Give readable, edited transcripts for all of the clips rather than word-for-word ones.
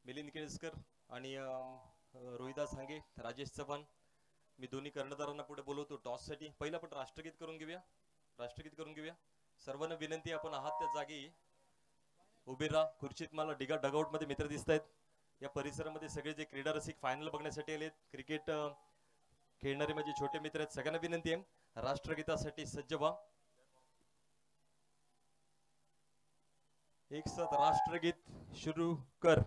मिलिंद केळसकर आणि रोहिदास हांगे, राजेश चव्हाण, मी दोन्ही कर्णधारांना पुढे बोलवतो टॉस साठी. पहिला आपण राष्ट्रगीत करून घेऊया. राष्ट्रगीत करून घेऊया. सर्वांना विनंती, आपण आहात त्या जागी उभे राहा. खुर्चीत मला डगआउट मध्ये मित्र दिसत आहेत. या परिसरामध्ये सगळे जे क्रीडा रसिक फायनल बघण्यासाठी आलेत, क्रिकेट खेळणारे माझे छोटे मित्र आहेत, सगळ्यांना विनंती आहे राष्ट्रगीतासाठी सज्ज व्हा. एक साथ राष्ट्रगीत शुरू कर.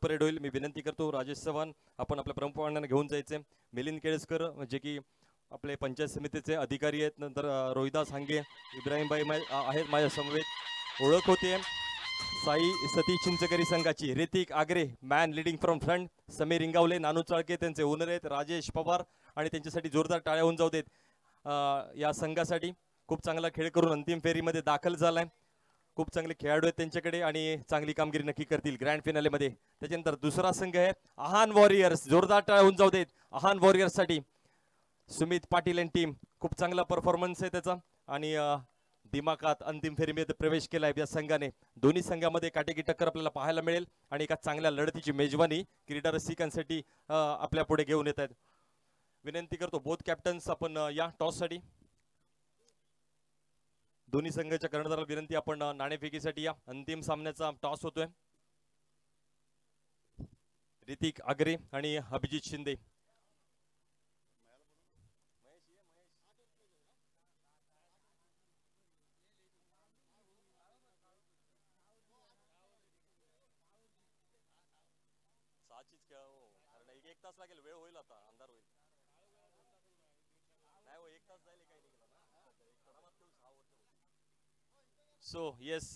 परेड होईल. मी विनंती करतो राजेश चव्हाण, आपण आपल्या प्रमुख पाहुण्यांना घेऊन जायचे. मिलिंद केळसकर जे की आपले पंचायत समितीचे अधिकारी आहेत. नंतर रोहिदास हांगे, इब्राहिमभाई आहेत माझ्या समवेत. ओळख होते साई सतीश चिंचकरी संघाची. Hrithik Agre man leading from front. Sameer Ingawale, Nanu Chalke त्यांचे ओनर आहेत. राजेश पवार, आणि त्यांच्यासाठी जोरदार टाळ्या होऊन जाऊ देत. या संघासाठी खूप चांगला खेळ करून अंतिम फेरीमध्ये दाखल झालाय. खूप चांगले खेळाडू आहेत त्यांच्याकडे आणि चांगली कामगिरी नक्की करतील ग्रँड फिनाले मध्ये. त्याच्यानंतर दुसरा संघ आहे आहान वॉरियर्स. जोरदार टाळ्या होऊन जाऊ देत आहान वॉरियर्स साठी. सुमित पाटील आणि टीम, खूप चांगला परफॉर्मन्स आहे त्याचा आणि दिमाखात अंतिम फेरीमध्ये प्रवेश केलाय या संघाने. दोन्ही संघामध्ये काटेकी टक्कर आपल्याला पाहायला मिळेल आणि एका चांगल्या लढतीची मेजवानी क्रीडा रसिकांसाठी आपल्या पुढे घेऊन येत आहेत. विनंती करतो बोथ कॅप्टन्स, आपण या टॉस साठी. दोन्ही संघाच्या कर्णधाराला विनंती, आपण नाणेफेकीसाठी या. अंतिम सामन्याचा टॉस होतोय. ऋतिक आगरे आणि अभिजित शिंदे. साचीच खेळ हो, कारण एक तास लागेल, वेळ होईल, आता अंधार होईल. नाही हो, एक तास जाईल काही निघाला ना. So yes,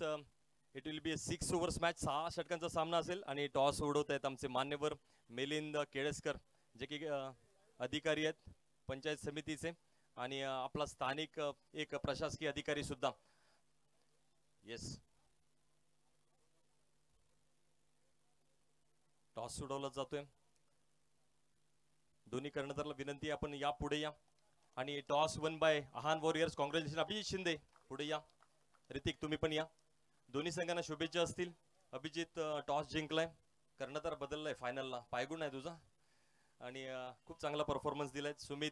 it will be a 6 overs match. 6 षटकांचा सामना असेल आणि टॉस उडवत आहेत आमचे मान्यवर मिलिंद केळसकर, जे की अधिकारी आहेत पंचायत समितीचे आणि आपला स्थानिक एक प्रशासकीय अधिकारी सुद्धा. येस, टॉस उडवला जातोय. दोन्ही कर्णधाराला विनंती, आपण या पुढे या. आणि toss won by Aahan warriors. Congratulation Abhijit Shinde, पुढे या. ऋतिक तुम्ही पण या. दोन्ही संघांना शुभेच्छा असतील. अभिजित टॉस जिंकलाय, कर्णधार बदललाय फायनलला, पायगुण आहे तुझा आणि खूप चांगला परफॉर्मन्स दिलाय. सुमित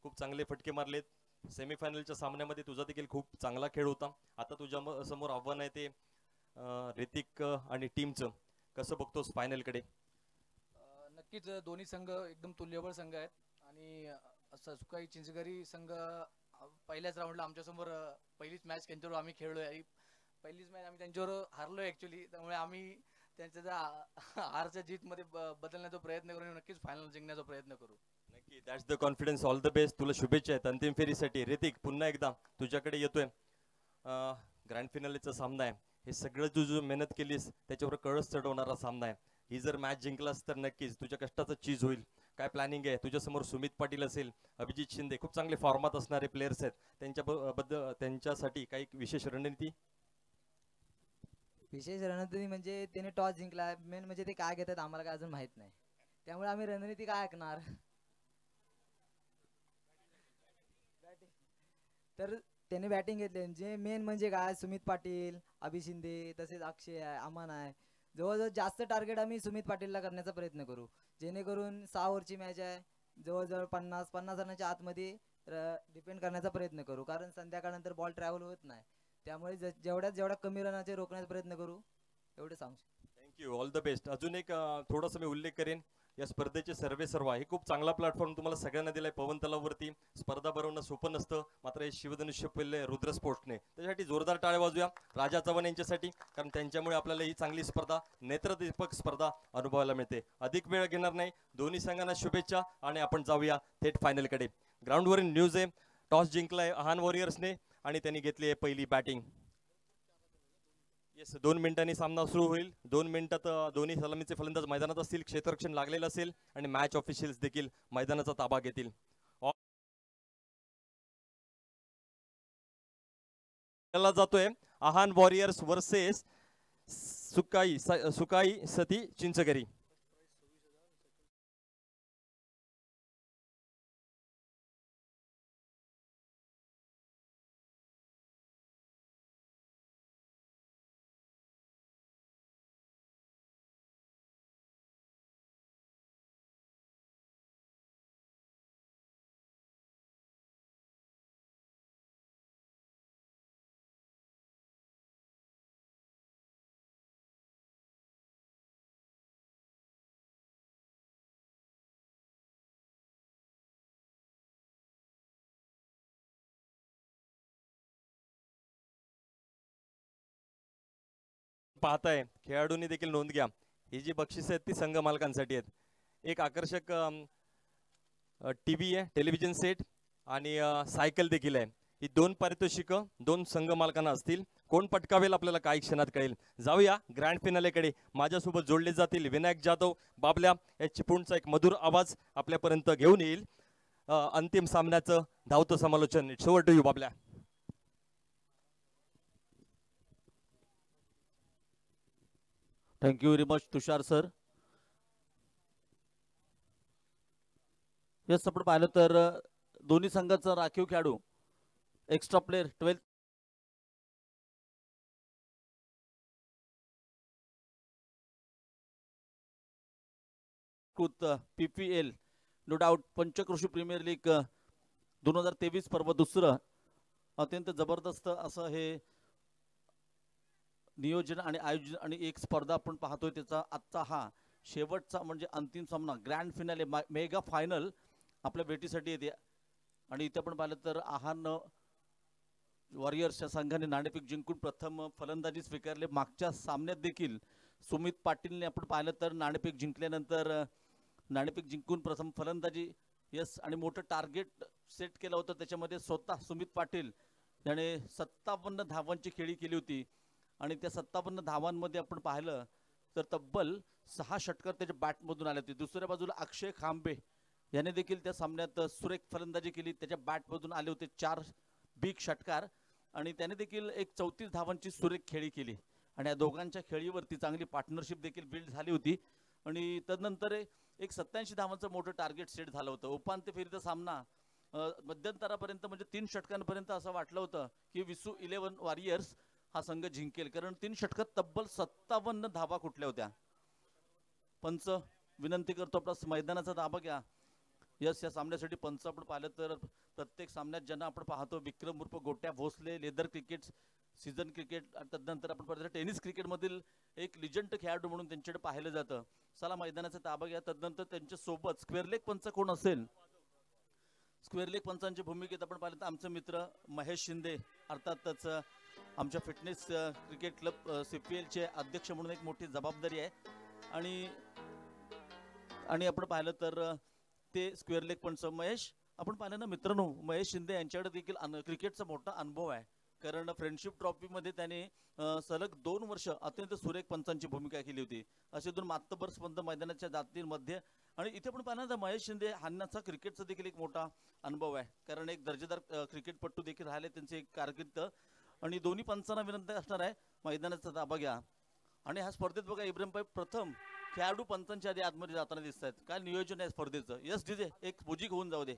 खूप चांगले फटके मारलेत. सेमीफायनलच्या सामन्यामध्ये तुझा देखील खूप चांगला खेळ होता. आता तुझ्या समोर आव्हान आहे ते ऋतिक आणि टीमचं. कसं बघतोस फायनलकडे? नक्कीच दोन्ही संघ एकदम तुल्यबळ संघ आहेत आणि सुकाई चिंचगरी संघ पहिल्याच राऊंडला आमच्यासमोर पहिलीच मॅच त्यांच्यावर आम्ही खेळलोय. पहिलीच मॅच आम्ही त्यांच्यावर हारलोय ॲक्च्युली. त्यामुळे आम्ही त्यांच्या हारच्या जीतमध्ये बदलण्याचा प्रयत्न करू, नक्कीच फायनल जिंकण्याचा प्रयत्न करू. नक्की, that's the confidence. All the best. तुला शुभेच्छा आहेत अंतिम फेरीसाठी. ऋतिक, पुन्हा एकदा तुझ्याकडे येतोय. ग्रँड फिनालेचा सामना आहे. हे सगळं तू जो मेहनत केलीस त्याच्यावर कळस चढवणारा सामना आहे. ही जर मॅच जिंकलास तर नक्कीच तुझ्या कष्टाचं चीज होईल. काय प्लॅनिंग आहे तुझ्यासमोर? सुमित पाटील असेल, अभिजित शिंदे, खूप चांगले फॉर्मात असणारे प्लेयर्स आहेत. त्यांच्याबद्दल त्यांच्यासाठी काही विशेष रणनीती? विशेष रणनीती म्हणजे त्याने टॉस जिंकला. मेन म्हणजे ते काय घेतात आम्हाला काय अजून माहित नाही, त्यामुळे आम्ही रणनीती काय ऐकणार. तर त्याने बॅटिंग घेतली. जे मेन म्हणजे काय, सुमित पाटील, अभि शिंदे, तसेच अक्षय आहे, अमन आहे. जवळजवळ जास्त टार्गेट आम्ही सुमित पाटीलला करण्याचा प्रयत्न करू, जेणेकरून 6 ओव्हरची मॅच आहे. जवळजवळ 50 रनाच्या आतमध्ये डिपेंड करण्याचा प्रयत्न करू, कारण संध्याकाळनंतर बॉल ट्रॅव्हल होत नाही. त्यामुळे जेवढ्या कमी रनाचे रोखण्याचा प्रयत्न करू, एवढे सांगू. Thank you, all the best. अजून एक थोडासा मी उल्लेख करेन, या स्पर्धेचे सर्वे सर्व हे खूप चांगला प्लॅटफॉर्म तुम्हाला सगळ्यांना दिलाय. पवन तलावरती स्पर्धा भरवणं सोपं नसतं, मात्र हे शिवधनुष्य पहिले रुद्र स्पोर्ट्सने, त्याच्यासाठी जोरदार टाळ्या वाजूया राजा चव्हाण यांच्यासाठी, कारण त्यांच्यामुळे आपल्याला ही चांगली स्पर्धा, नेत्रदीपक स्पर्धा अनुभवायला मिळते. अधिक वेळ घेणार नाही, दोन्ही संघांना शुभेच्छा आणि आपण जाऊया थेट फायनलकडे. ग्राउंडवरील न्यूज आहे, टॉस जिंकलाय अहान वॉरियर्सने आणि त्यांनी घेतली आहे पहिली बॅटिंग. येस, 2 मिनिटांनी सामना सुरू होईल. 2 मिनिटात दोन्ही सलामीचे फलंदाज मैदानात असतील, क्षेत्ररक्षण लागलेलं असेल आणि मॅच ऑफिशियल्स देखील मैदानाचा ताबा घेतील. जातोय आहान वॉरियर्स वर्सेस सुकाई सती चिंचगरी. पाहताय खेळाडूंनी देखील नोंद घ्या, ही जी बक्षिस आहेत ती संघ मालकांसाठी आहेत. एक आकर्षक टीव्ही आहे, टेलिव्हिजन सेट आणि सायकल देखील आहे. ही 2 पारितोषिकं 2 संघ मालकांना असतील. कोण पटकावेल आपल्याला काही क्षणात कळेल. जाऊया ग्रँड फिनालेकडे. माझ्यासोबत जोडले जातील विनायक जाधव. बाबल्या या चिपळूणचा एक मधुर आवाज आपल्यापर्यंत घेऊन येईल. अंतिम सामन्याचं धावतं समालोचन. It's over to you Bablya. Thank you very much Tushar sir. Yes, आपण पाहिलं तर दोन्ही संघाचा राखीव खेळाडू extra player 12 PPL no doubt Panchkroshi premier league 2023 पर्व दुसरं अत्यंत जबरदस्त असं हे नियोजन आणि आयोजन आणि एक स्पर्धा आपण पाहतोय. त्याचा आजचा हा शेवटचा म्हणजे अंतिम सामना ग्रँड फिनाले मेगा फायनल आपल्या भेटीसाठी येते. आणि इथे आपण पाहिलं तर आहान वॉरियर्सच्या संघाने नाणेफेक जिंकून प्रथम फलंदाजी स्वीकारले. मागच्या सामन्यात देखील सुमित पाटीलने आपण पाहिलं तर नाणेफेक जिंकल्यानंतर नाणेफेक जिंकून प्रथम फलंदाजी यस आणि मोठं टार्गेट सेट केलं होतं. त्याच्यामध्ये स्वतः सुमित पाटील याने 57 धावांची खेळी केली होती आणि त्या 57 धावांमध्ये आपण पाहिलं तर तब्बल 6 षटकार त्याच्या बॅटमधून आले होते. दुसऱ्या बाजूला अक्षय खांबे याने देखील त्या सामन्यात सुरेख फलंदाजी केली. त्याच्या बॅटमधून आले होते 4 बिग षटकार आणि त्याने देखील एक 34 धावांची सुरेख खेळी केली. आणि या दोघांच्या खेळीवरती चांगली पार्टनरशिप देखील बिल्ड झाली होती. आणि तदनंतर एक 87 धावांचं मोठं टार्गेट सेट झालं होतं. उपांत्य फेरीचा सामना मध्यंतरापर्यंत म्हणजे 3 षटकांपर्यंत असं वाटलं होतं की विसू 11 वॉरियर्स हा संघ जिंकेल, कारण 3 षटकात तब्बल 57 धावा कुठल्या होत्या. पंच विनंती करतो आपला मैदानाचा ताबा घ्या. यस, या सामन्यासाठी पंच आपण पाहिलं तर प्रत्येक सामन्यात ज्यांना आपण पाहतो विक्रम उर्फ Gotya Bhosale leather cricket season cricket, तदनंतर आपण पाहिलं टेनिस क्रिकेटमधील एक लिजंड खेळाडू म्हणून त्यांच्याकडे पाहिलं जातं. चला मैदानाचा ताबा घ्या. तदनंतर त्यांच्या सोबत स्क्वेअर लेग पंच कोण असेल. स्क्वेअर लेग पंचांची भूमिकेत आपण पाहिलं तर आमचे मित्र महेश शिंदे, अर्थातच आमच्या फिटनेस क्रिकेट क्लब CPLचे अध्यक्ष म्हणून एक मोठी जबाबदारी आहे. आणि आपण पाहिलं तर ते स्क्वेअर लेग पंच महेश आपण पाहिलं ना मित्रांनो, महेश शिंदे यांच्याकडे देखील क्रिकेटचा मोठा अनुभव आहे. कारण फ्रेंडशिप ट्रॉफीमध्ये त्याने सलग 2 वर्ष अत्यंत सुरेख पंचांची भूमिका केली होती. असे 2 मातबर स्पर्धा मैदानाच्या जातींमध्ये. आणि इथे पण पाहिलं तर महेश शिंदे यांचा क्रिकेटचा देखील एक मोठा अनुभव आहे, कारण एक दर्जेदार क्रिकेटपटू देखील राहिले त्यांचे एक कारकीर्द. आणि दोन्ही पंचांना विनंती असणार आहे मैदानाचा ताबा घ्या. आणि ह्या स्पर्धेत बघा इब्राहिम भाई प्रथम खेळाडू पंचांच्या आधी आतमध्ये जाताना दिसत आहेत. काय नियोजन आहे स्पर्धेचं. यस डीजे एक मुजिक होऊन जाऊ दे.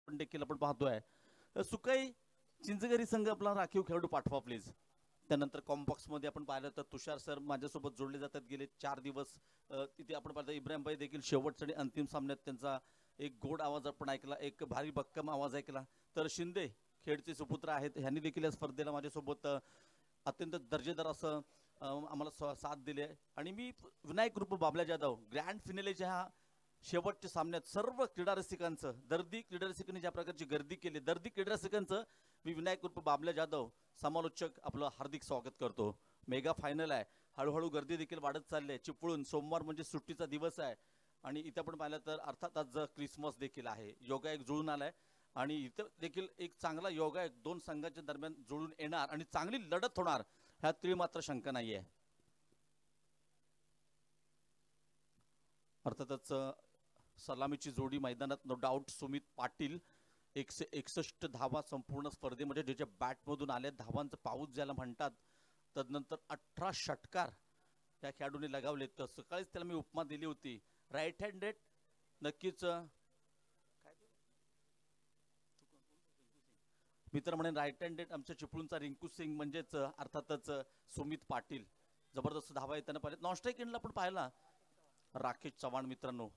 पण देखील आपण पाहतोय. सुकाई चिंचगरी संघ आपला राखीव खेळाडू पाठवा प्लीज. त्यानंतर कॉम्बॉक्स मध्ये आपण पाहिलं तर तुषार सर माझ्यासोबत जोडले जातात गेले 4 दिवस. तिथे आपण पाहिलं इब्राहिम भाई देखील शेवटच्या आणि अंतिम सामन्यात त्यांचा एक गोड आवाज आपण ऐकला, एक भारी भक्कम आवाज ऐकला. तर शिंदे खेडचे सुपुत्र आहेत, ह्यांनी देखील या स्पर्धेला माझ्यासोबत अत्यंत दर्जेदार असं आम्हाला साथ दिली आहे. आणि मी विनायक रूप बाबल्या जाधव ग्रँड फिनालेच्या ह्या शेवटच्या सामन्यात सर्व क्रीडा रसिकांचं, दर्दी क्रीडा रसिकांनी ज्या प्रकारची गर्दी केली, दर्दी क्रीडा रसिकांचं मी विनायक रूप बाबल्या जाधव समालोचक आपलं हार्दिक स्वागत करतो. मेगा फायनल आहे, हळूहळू गर्दी देखील वाढत चालली आहे. चिपळूण सोमवार म्हणजे सुट्टीचा दिवस आहे आणि इथे आपण पाहिलं तर अर्थात आज क्रिसमस देखील आहे. योगा एक जुळून आलाय आणि इथं देखील एक चांगला योगा एक दोन संघाच्या दरम्यान जुळून येणार आणि चांगली लढत होणार ह्यात तरी मात्र शंका नाहीये. अर्थातच सलामीची जोडी मैदानात नो डाऊट सुमित पाटील 161 धावा संपूर्ण स्पर्धेमध्ये ज्याच्या बॅटमधून आल्या, धावांचं पाऊस ज्याला म्हणतात. तदनंतर 18 षटकार त्या खेळाडूंनी लगावले. तर सकाळीच त्याला मी उपमा दिली होती, राईट हँडेड. नक्कीच मित्र म्हणेन राईट हँडेड आमच्या चिपळूणचा रिंकू सिंग म्हणजेच अर्थातच सुमित पाटील जबरदस्त धावा येताना पाहिजे. नॉन स्ट्राईक एंडला आपण पाहिला राकेश चव्हाण. मित्रांनो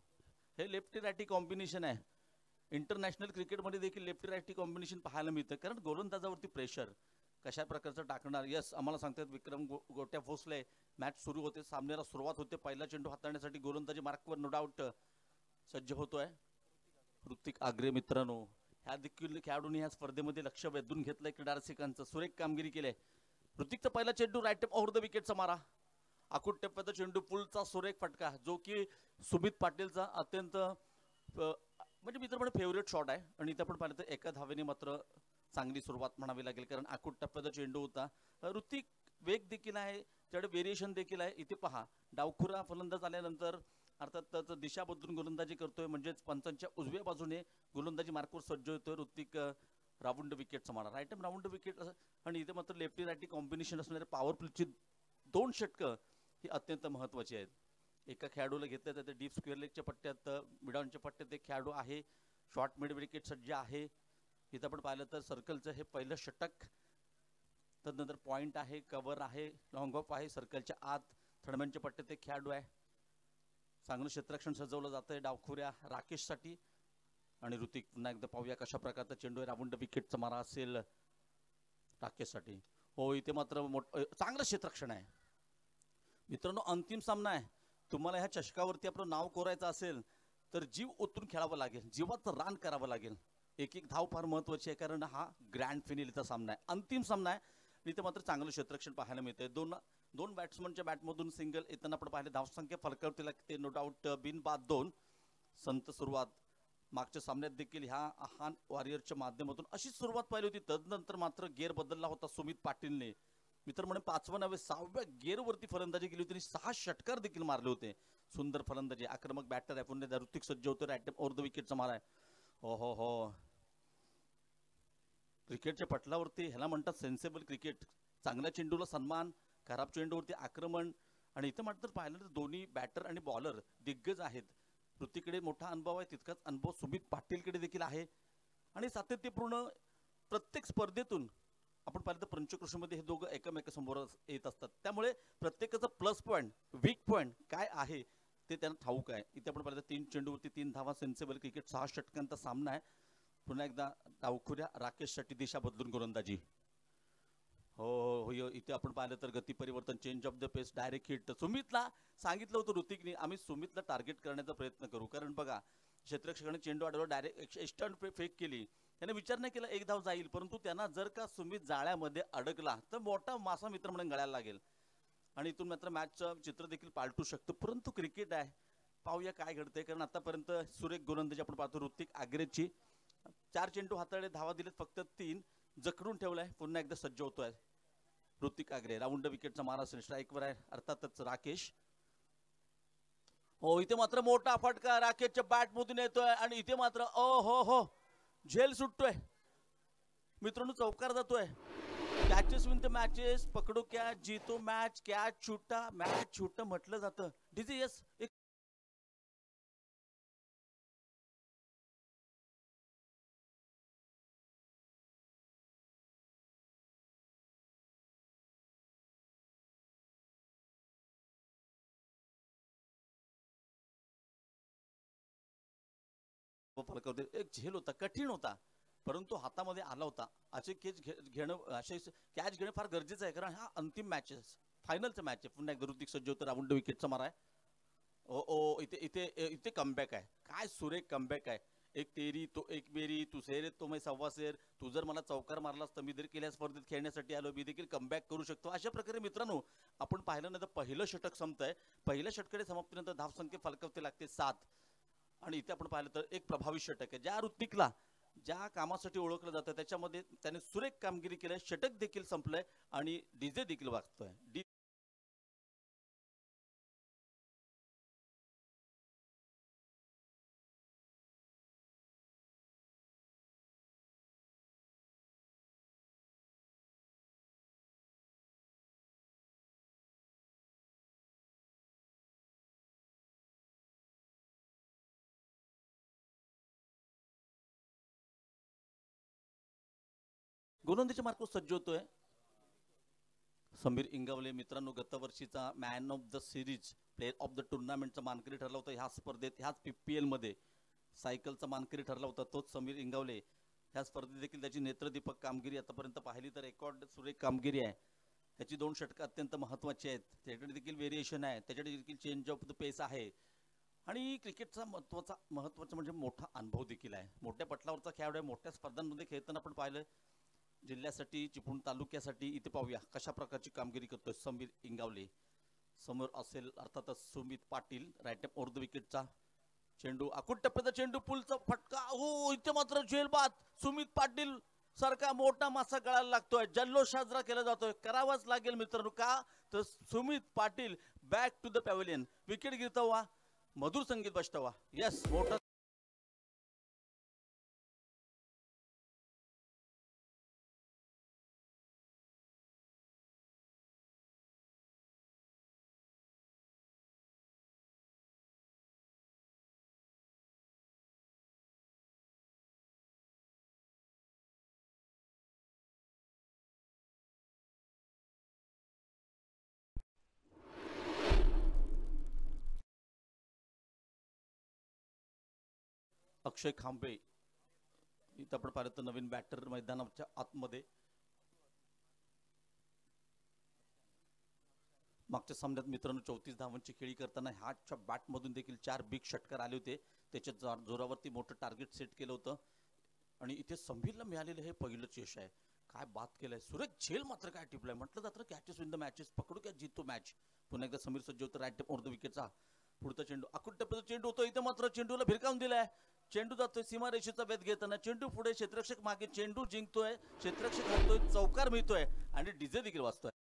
हे लेफ्टी रायटी कॉम्बिनेशन आहे. इंटरनॅशनल क्रिकेटमध्ये देखील लेफ्टी रायटी कॉम्बिनेशन पाहायला मिळतं, कारण गोलंदाजावरती प्रेशर कशा प्रकारचं टाकणार. यस आम्हाला सांगतात विक्रम गोट्या भोसले. मॅच सुरू होते, सामन्याला सुरुवात होते. पहिला चेंडू हाताळण्यासाठी गोलंदाजी मार्कवर नो डाऊट सज्ज होतोय ऋतिक आग्रे. मित्रांनो ह्या देखील खेळाडूंनी ह्या स्पर्धेमध्ये लक्ष वेधून घेतलंय क्रीडा रसिकांचं, सुरेख कामगिरी केली. ऋतिकचा पहिला चेंडू राईट ओव्हर द विकेटचा मारा, आखूट टप्प्याचा चेंडू, पुलचा सुरेख फटका जो की सुमित पाटीलचा अत्यंत म्हणजे मित्र म्हणजे फेवरेट शॉट आहे. आणि इथे आपण पाहिलं तर एका धावेने मात्र चांगली सुरुवात म्हणावी लागेल, कारण आखूट टप्प्याचा चेंडू होता. ऋतिक वेग देखील आहे, त्याकडे व्हेरिएशन देखील आहे. इथे पहा डावखुरा फलंदाज आल्यानंतर अर्थात दिशा बदलून गोलंदाजी करतोय, म्हणजेच पंचांच्या उजव्या बाजूने गोलंदाजी मार्कवर सज्ज होतोय ऋतिक. राऊंड विकेटचा मारा, राईट हँड राऊंड विकेट. आणि इथे मात्र लेफ्टी रायटी कॉम्बिनेशन असणारे पॉवर प्लेची 2 षटकं ही अत्यंत महत्वाची आहेत. एका खेळाडूला घेतलं तर डीप स्क्वेअर लेगच्या पट्ट्यात मिडॉनच्या पट्ट्यात एक खेळाडू आहे, शॉर्ट मिड विकेट सज्ज आहे. इथं आपण पाहिलं तर सर्कलचं हे पहिलं षटक, तदनंतर पॉइंट आहे, कव्हर आहे, लॉंग ऑफ आहे. सर्कलच्या आत थडम्यांच्या पट्ट्यात एक खेळाडू आहे. चांगलं क्षेत्ररक्षण सजवलं जातंय डावखुऱ्या राकेशसाठी. आणि ऋतिक पुन्हा एकदा पाहूया कशा प्रकारचा चेंडू आहे. राऊंड विकेटचा मारा असेल राकेशसाठी. हो इथे मात्र चांगलं क्षेत्ररक्षण आहे. मित्रांनो अंतिम सामना आहे, तुम्हाला ह्या चषकावरती आपलं नाव कोरायचं असेल तर जीव ओतून खेळावं लागेल, जीवाचं रान करावं लागेल. एक एक धाव फार महत्वाची आहे, कारण हा ग्रँड फिनालेचा सामना आहे, अंतिम सामना आहे. इथे मात्र चांगलं क्षेत्ररक्षण पाहायला मिळतंय. दोन बॅट्समनच्या बॅटमधून सिंगल येताना आपण पाहिले. धावसंख्या फलकावरती लागते नो डाऊट, बिनबाद 2. संत सुरुवात मागच्या सामन्यात देखील ह्या आहान वॉरियरच्या माध्यमातून अशीच सुरुवात पाहिली होती. तदनंतर मात्र गेअर बदलला होता सुमित पाटीलने. मित्र म्हणे 5व्या नव्हे 6व्या गेअरवरती फलंदाजी केली होती आणि 6 षटकार देखील मारले होते. सुंदर फलंदाजी, आक्रमक बॅटर आहे. पुन्हा ऋतिक सज्ज होतो, राईट ओव्हर द विकेटचा मारा आहे. हो हो क्रिकेटच्या पटलावरती ह्याला म्हणतात सेन्सेबल क्रिकेट. चांगल्या चेंडूला सन्मान, खराब चेंडूवरती आक्रमण. आणि इथं मात्र पाहिलं तर दोन्ही बॅटर आणि बॉलर दिग्गज आहेत. ऋतिकडे मोठा अनुभव आहे, तितकाच अनुभव सुमित पाटीलकडे देखील आहे. आणि सातत्यपूर्ण प्रत्येक स्पर्धेतून आपण पाहिलं तर पंचक्रोशीमध्ये हे दोघं एकमेकासमोर येत असतात. त्यामुळे प्रत्येकाचा प्लस पॉईंट वीक पॉईंट काय आहे ते त्यांना ठाऊक आहे. इथे आपण पाहिलं 3 चेंडूवरती 3 धावा, सेन्सेबल क्रिकेट, 6 षटकांचा सामना आहे. पुन्हा एकदा डावखुऱ्या राकेशसाठी दिशा बदलून गोलंदाजी. हो इथे आपण पाहिलं तर गती परिवर्तन, change of the pace, direct hit. सुमितला सांगितलं होतं ऋतिकने आम्ही सुमितला टार्गेट करण्याचा प्रयत्न करू, कारण बघा क्षेत्ररक्षकाने चेंडू अडवला, डायरेक्ट इन्स्टंट फेक केली. त्याने विचार नाही केला एक धाव जाईल, परंतु त्यांना जर का सुमित जाळ्यामध्ये अडकला तर मोठा मासा मित्र म्हणून गळायला लागेल आणि इथून मात्र मॅचचं चित्र देखील पालटू शकतो. परंतु क्रिकेट आहे, पाहूया काय घडतंय. कारण आतापर्यंत सुरेख गोलंदाजी आपण पाहतो ऋतिक आग्रेची. 4 चेंडू हाताळले, धावा दिलेत फक्त 3. जखडून ठेवलाय, पुन्हा एकदा सज्ज होतोय ऋतिक आग्रे. राऊंड विकेटचा मारा असेल, स्ट्राईकवर आहे अर्थातच राकेश. हो इथे मात्र मोठा फटका राकेशच्या बॅट मधून येतोय आणि इथे मात्र हो झेल सुटतोय. मित्रांनो चौकार जातोय. कॅचेस विन द मॅचेस, पकडो कॅच जीतो मॅच, कॅच छुटा मॅच छुटा म्हटलं जातं. डीजे यस फलकावते एक झेल होता, कठीण होता, परंतु हातामध्ये आला होता. असे कॅच घेणं फार गरजेचं आहे, कारण हा अंतिम मॅचेस फायनलचा मॅच आहे. पुन्हा एकदा ऋतिक सज्ज होतं, राऊंड विकेटचा मारा आहे. ओ इथे इथे इथे कमबॅक आहे, काय सुरेख कमबॅक आहे. एक तेरी तो एक मेरी, तू सेर तो मैं सव्वा सेर. तू जर मला चौकार मारलास तर मी देखील या स्पर्धेत खेळण्यासाठी आलो, मी देखील कमबॅक करू शकतो. अशा प्रकारे मित्रांनो आपण पाहिलं नाही तर पहिलं षटक संपतंय. पहिल्या षटकाने समाप्तीनंतर धावसंख्या फलकावती लागते 7. आणि इथे आपण पाहिलं तर एक प्रभावी षटक आहे. ज्या ऋतिकला ज्या कामासाठी ओळखलं जातं त्याच्यामध्ये त्याने सुरेख कामगिरी केली. षटक देखील संपलंय आणि डीजे देखील वाजतोय. गोलंदाजी मार्को सज्ज होतोय. समीर इंगवले मित्रांनो गतवर्षीचा man of the series, player of the टुर्नामेंटचा मानकरी ठरला होता. ह्या स्पर्धेत ह्याच PPL मध्ये सायकलचा मानकरी ठरला होता तोच समीर इंगवले. ह्या स्पर्धेत देखील त्याची नेत्रदीपक कामगिरी आतापर्यंत पाहिली तर रेकॉर्ड सुरेख कामगिरी आहे. त्याची 2 षटकं अत्यंत महत्त्वाची आहेत. त्याच्याकडे देखील व्हेरिएशन आहे, त्याच्याकडे देखील चेंज ऑफ द पेस आहे. आणि क्रिकेटचा महत्त्वाचा म्हणजे मोठा अनुभव देखील आहे. मोठ्या पटलावरचा खेळाडू आहे. मोठ्या स्पर्धांमध्ये खेळताना आपण पाहिलं जिल्ह्यासाठी, चिपळूण तालुक्यासाठी. इथे पाहूया कशा प्रकारची कामगिरी करतोय समीर इंगावले. समोर असेल अर्थातच Sumit Patil. Right over the विकेटचा चेंडू, आकुट टप्प्याचा चेंडू, पुलचा फटका. हो इथे मात्र झेलबाद. सुमित पाटील सारखा मोठा मासा गळायला लागतोय. जल्लोष साजरा केला जातोय, करावाच लागेल मित्रांनो. का तर Sumit Patil back to the pavilion. Wicket गिरतावा, मधुर संगीत बसतावा. यस, मोठा अक्षय खांबे. इथं आपण पाहिलं तर नवीन बॅटर मैदानाच्या आतमध्ये. मागच्या सामन्यात मित्रांनो 34 धावांची खेळी करताना ह्याच्या बॅटमधून देखील 4 बिग षटकार आले होते. त्याच्या जोरावरती मोठं टार्गेट सेट केलं होतं आणि इथे समीरला मिळालेलं हे पहिलंच यश आहे. काय बात केलंय. सुरेख झेल मात्र काय टिपलाय. म्हटलं जातं कॅचेस विन द मॅचेस, पकडू क्या जीतो मॅच. पुन्हा एकदा समीर सज्ज होतं. राईट ओव्हर द विकेटचा पुढचा चेंडू, आकुट टप्प्याचा चेंडू होतो. इथे मात्र चेंडूला भिरकावून दिलाय. चेंडू जातोय सीमारेषेचा वेध घेताना. चेंडू पुढे, क्षेत्ररक्षक मागे, चेंडू जिंकतोय, क्षेत्ररक्षक हरतोय, चौकार मिळतोय आणि डीजे देखील वाजतोय.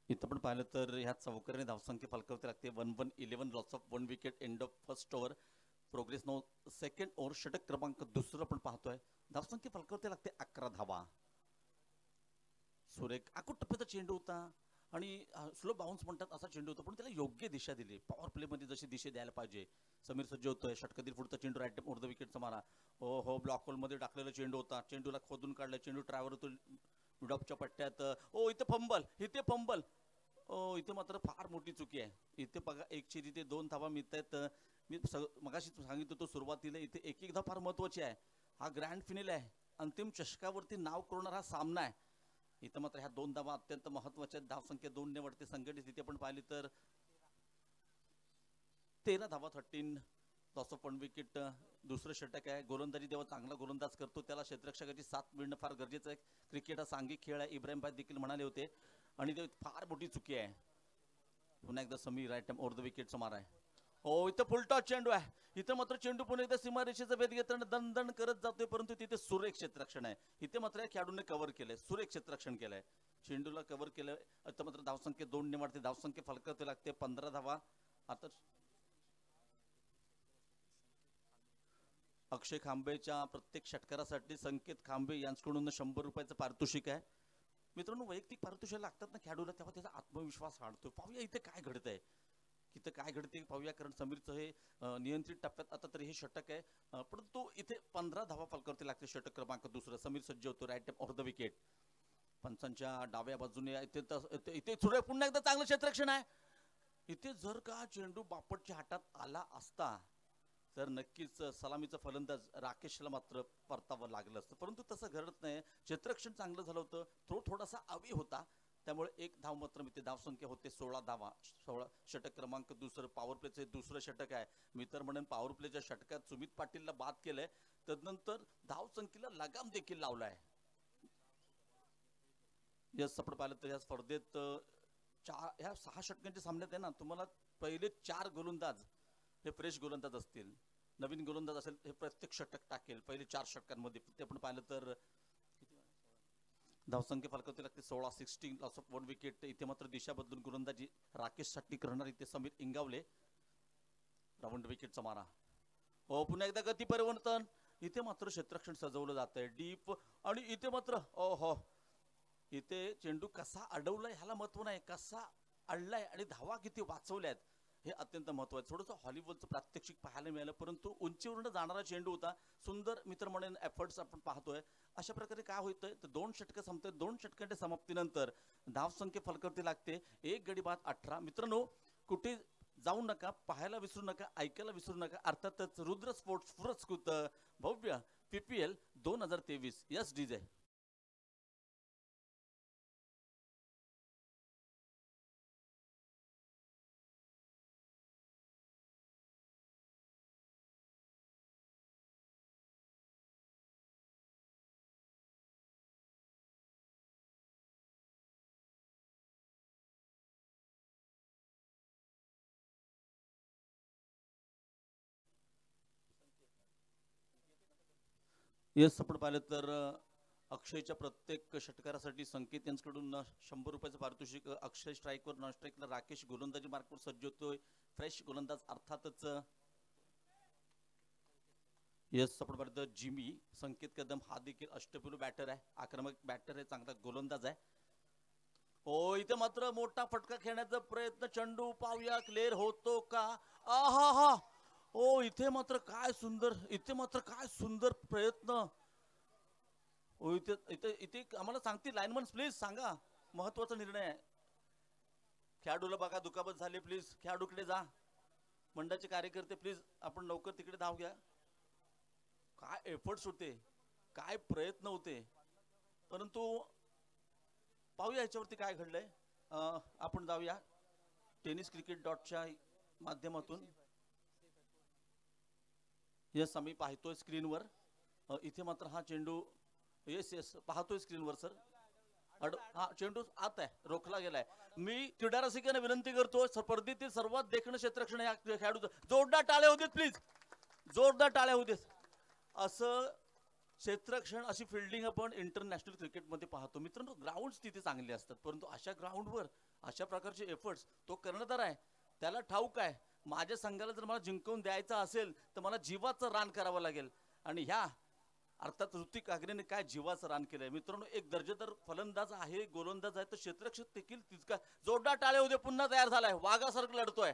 इथं पण पाहिलं तर ह्या चौकाराने धावसंख्या फलकावती लागते. 1-1-11 loss of 1 wicket. End of first over. Progress no second over. षटक क्रमांक 2 पण पाहतोय. धावसंख्या फलकावती लागते 11 धावा. सुरेख आकुट टप्प्याचा चेंडू होता आणि स्लो बाउन्स म्हणतात असा चेंडू होता, पण त्याला योग्य दिशा दिली. पॉवर प्ले मध्ये जशी दिशा द्यायला पाहिजे. समीर सज्ज होतोय. षटकातील पुढचा चेंडू राईट ओव्हर द विकेटचा मारा. हो ब्लॉक होल मध्ये टाकलेला चेंडू होता. चेंडूला खोदून काढला. चेंडू ट्रॅव्हर होतो मिडऑफच्या पट्ट्यात. इथे फंबल, इथे फंबल. इथे मात्र फार मोठी चुकी आहे. इथे बघा 1 इथे 2 धावा मिळत आहेत. मी मगाशी सांगितलं होतं सुरुवातीला इथे एक धाव फार महत्वाची आहे. हा ग्रँड फिनाले आहे. अंतिम चषकावरती नाव कोरणारा हा सामना आहे. इथं मात्र ह्या 2 धावा अत्यंत महत्वाच्या. धावसंख्या 2 ने वाढते संघटित. इथे आपण पाहिली तर 13 धावा. 13 लॉस ऑफ 1 विकेट. दुसरं षटक आहे. गोलंदाजी जेव्हा चांगला गोलंदाज करतो त्याला क्षेत्ररक्षकाची साथ मिळणं फार गरजेचं आहे. क्रिकेट हा सांघिक खेळ आहे, इब्राहिम भाई देखील म्हणाले होते, आणि ते फार मोठी चुकी आहे. पुन्हा एकदा समीर राईट ओव्हर द विकेटचा मारा आहे. इथं फुलटॉस चेंडू आहे. इथं मात्र चेंडू पुन्हा एकदा सीमारेषेचा भेद घेताना दणदण करत जातोय, परंतु तिथे सुरेख क्षेत्ररक्षण आहे. इथे मात्र या खेळाडूने कव्हर केलंय, सुरेख क्षेत्ररक्षण केलंय. चेंडूला कव्हर केलंय. आता मात्र धावसंख्या 2 ने वाढते. धावसंख्या फलकावती लागते 15 धावा. आता अक्षय खांबेच्या प्रत्येक षटकारासाठी संकेत खांबे यांच्याकडून 100 रुपयाचं पारितोषिक आहे. मित्रांनो वैयक्तिक पारितोषिक लागतात ना खेळाडूला, तेव्हा त्याचा आत्मविश्वास वाढतो. पाहूया इथे काय घडतंय. इथं काय घडते पाहूया, कारण समीरचं हे नियंत्रित टप्प्यात आता तरी हे षटक आहे, परंतु इथे 15 धावा फलकावरती लागते. षटक क्रमांक दुसरं समीर सज्ज होतो राईट ऑफ द विकेट. पंचांच्या डाव्या बाजूने इथे पुन्हा एकदा चांगलं क्षेत्ररक्षण आहे. इथे जर का चेंडू बापटच्या हातात आला असता तर नक्कीच सलामीचा फलंदाज राकेशला मात्र परतावं लागलं असतं, परंतु तसं घडत नाही. क्षेत्ररक्षण चांगलं झालं होतं, थोडासा अवी होता, त्यामुळे एक धाव मात्र मी ते धावसंख्या होते 16 धावा. 16 षटक क्रमांक दुसरं पॉवर प्लेचं दुसरं षटक आहे. मी तर म्हणेन पॉवर प्लेच्या षटकात सुमित पाटीलला बाद केलंय, तदनंतर धावसंख्येला लगाम देखील लावलाय. यस, आपण पाहिलं तर या स्पर्धेत ह्या 6 षटकांच्या सामन्यात आहे ना, तुम्हाला पहिले 4 गोलंदाज हे फ्रेश गोलंदाज असतील, नवीन गोलंदाज असेल हे प्रत्येक षटक टाकेल पहिले 4 षटकांमध्ये. ते आपण पाहिलं तर धावसंख्या फलकावती लागते 16, 16 लॉस ऑफ 1 विकेट. इथे मात्र दिशा बदलून गोलंदाजी राकेश साठी करणार इथे समीर इंगावले. राऊंड विकेटचा मारा. हो, पुन्हा एकदा गती परिवर्तन. इथे मात्र क्षेत्ररक्षण सजवलं जात आहे डीप, आणि इथे मात्र हो, इथे चेंडू कसा अडवलाय ह्याला महत्व नाही, कसा अडलाय आणि धावा किती वाचवल्यात हे अत्यंत महत्वाचं. थोडंसं हॉलिवूडचं प्रात्यक्षिक पाहायला मिळालं, परंतु उंचीवरून जाणारा चेंडू होता. सुंदर मित्र म्हणून एफर्ट्स आपण पाहतोय. अशा प्रकारे काय होतंय तर 2 षटकं संपतात. 2 षटकांच्या समाप्तीनंतर धावसंख्या फलकावरती लागते 1 गडी बाद 18. मित्रांनो, कुठे जाऊ नका, पाहायला विसरू नका, ऐकायला विसरू नका. अर्थातच रुद्र स्पोर्ट्स पुरस्कृत भव्य PPL 2023. Yes DJ. येस, आपण पाहिलं तर अक्षयच्या प्रत्येक षटकारासाठी संकेत यांच्याकडून 100 रुपयाचं पारितोषिक. अक्षय स्ट्राईकवर, नॉन स्ट्राईकला राकेश गोलंदाजी मार्कवर सज्ज होतोय. फ्रेश गोलंदाज अर्थातच येस, आपण पाहिलं तर जिमी संकेत कदम हा देखील अष्टपैलू बॅटर आहे, आक्रमक बॅटर आहे, चांगला गोलंदाज आहे. हो, इथे मात्र मोठा फटका खेळण्याचा प्रयत्न. चेंडू पाहूया क्लिअर होतो का. आहा, ओ इथे मात्र काय सुंदर प्रयत्न. ओ इथे इथे इथे आम्हाला सांगतील लाईनमन प्लीज सांगा, महत्वाचा निर्णय आहे. खेळाडूला बघा दुखापत झाली, प्लीज खेळाडूकडे जा. मंडळाचे कार्यकर्ते प्लीज आपण लवकर तिकडे धाव घ्या. काय एफर्ट्स होते, काय प्रयत्न होते, परंतु पाहूया याच्यावरती काय घडलंय. आपण जाऊया tenniscricket.च्या माध्यमातून. यस, आम्ही पाहतोय स्क्रीनवर. इथे मात्र हा चेंडू येस पाहतोय स्क्रीनवर सर. हा चेंडू आत आहे, रोखला गेलाय. मी क्रीडा रसिकांना विनंती करतो, स्पर्धेतील सर्वात देखणं क्षेत्ररक्षण या खेळाडूचं. जोरदार टाळ्या होऊ देत प्लीज, जोरदार टाळ्या होऊ देत. असं क्षेत्ररक्षण, अशी फिल्डिंग आपण इंटरनॅशनल क्रिकेटमध्ये पाहतो. मित्रांनो, ग्राउंड्स तिथे चांगले असतात, परंतु अशा ग्राउंडवर अशा प्रकारचे एफर्ट्स तो कर्णधार आहे त्याला ठाऊक आहे. माझ्या संघाला जर मला जिंकवून द्यायचं असेल तर मला जीवाचं रान करावं लागेल, आणि ह्या अर्थात ऋतिक आग्रेने काय जीवाचं रान केलंय. मित्रांनो, एक दर्जेदार फलंदाज आहे, गोलंदाज आहे, तर क्षेत्ररक्षक देखील तितका. जोरदार टाळे उद्या पुन्हा तयार झालाय, वाघासारखं लढतोय,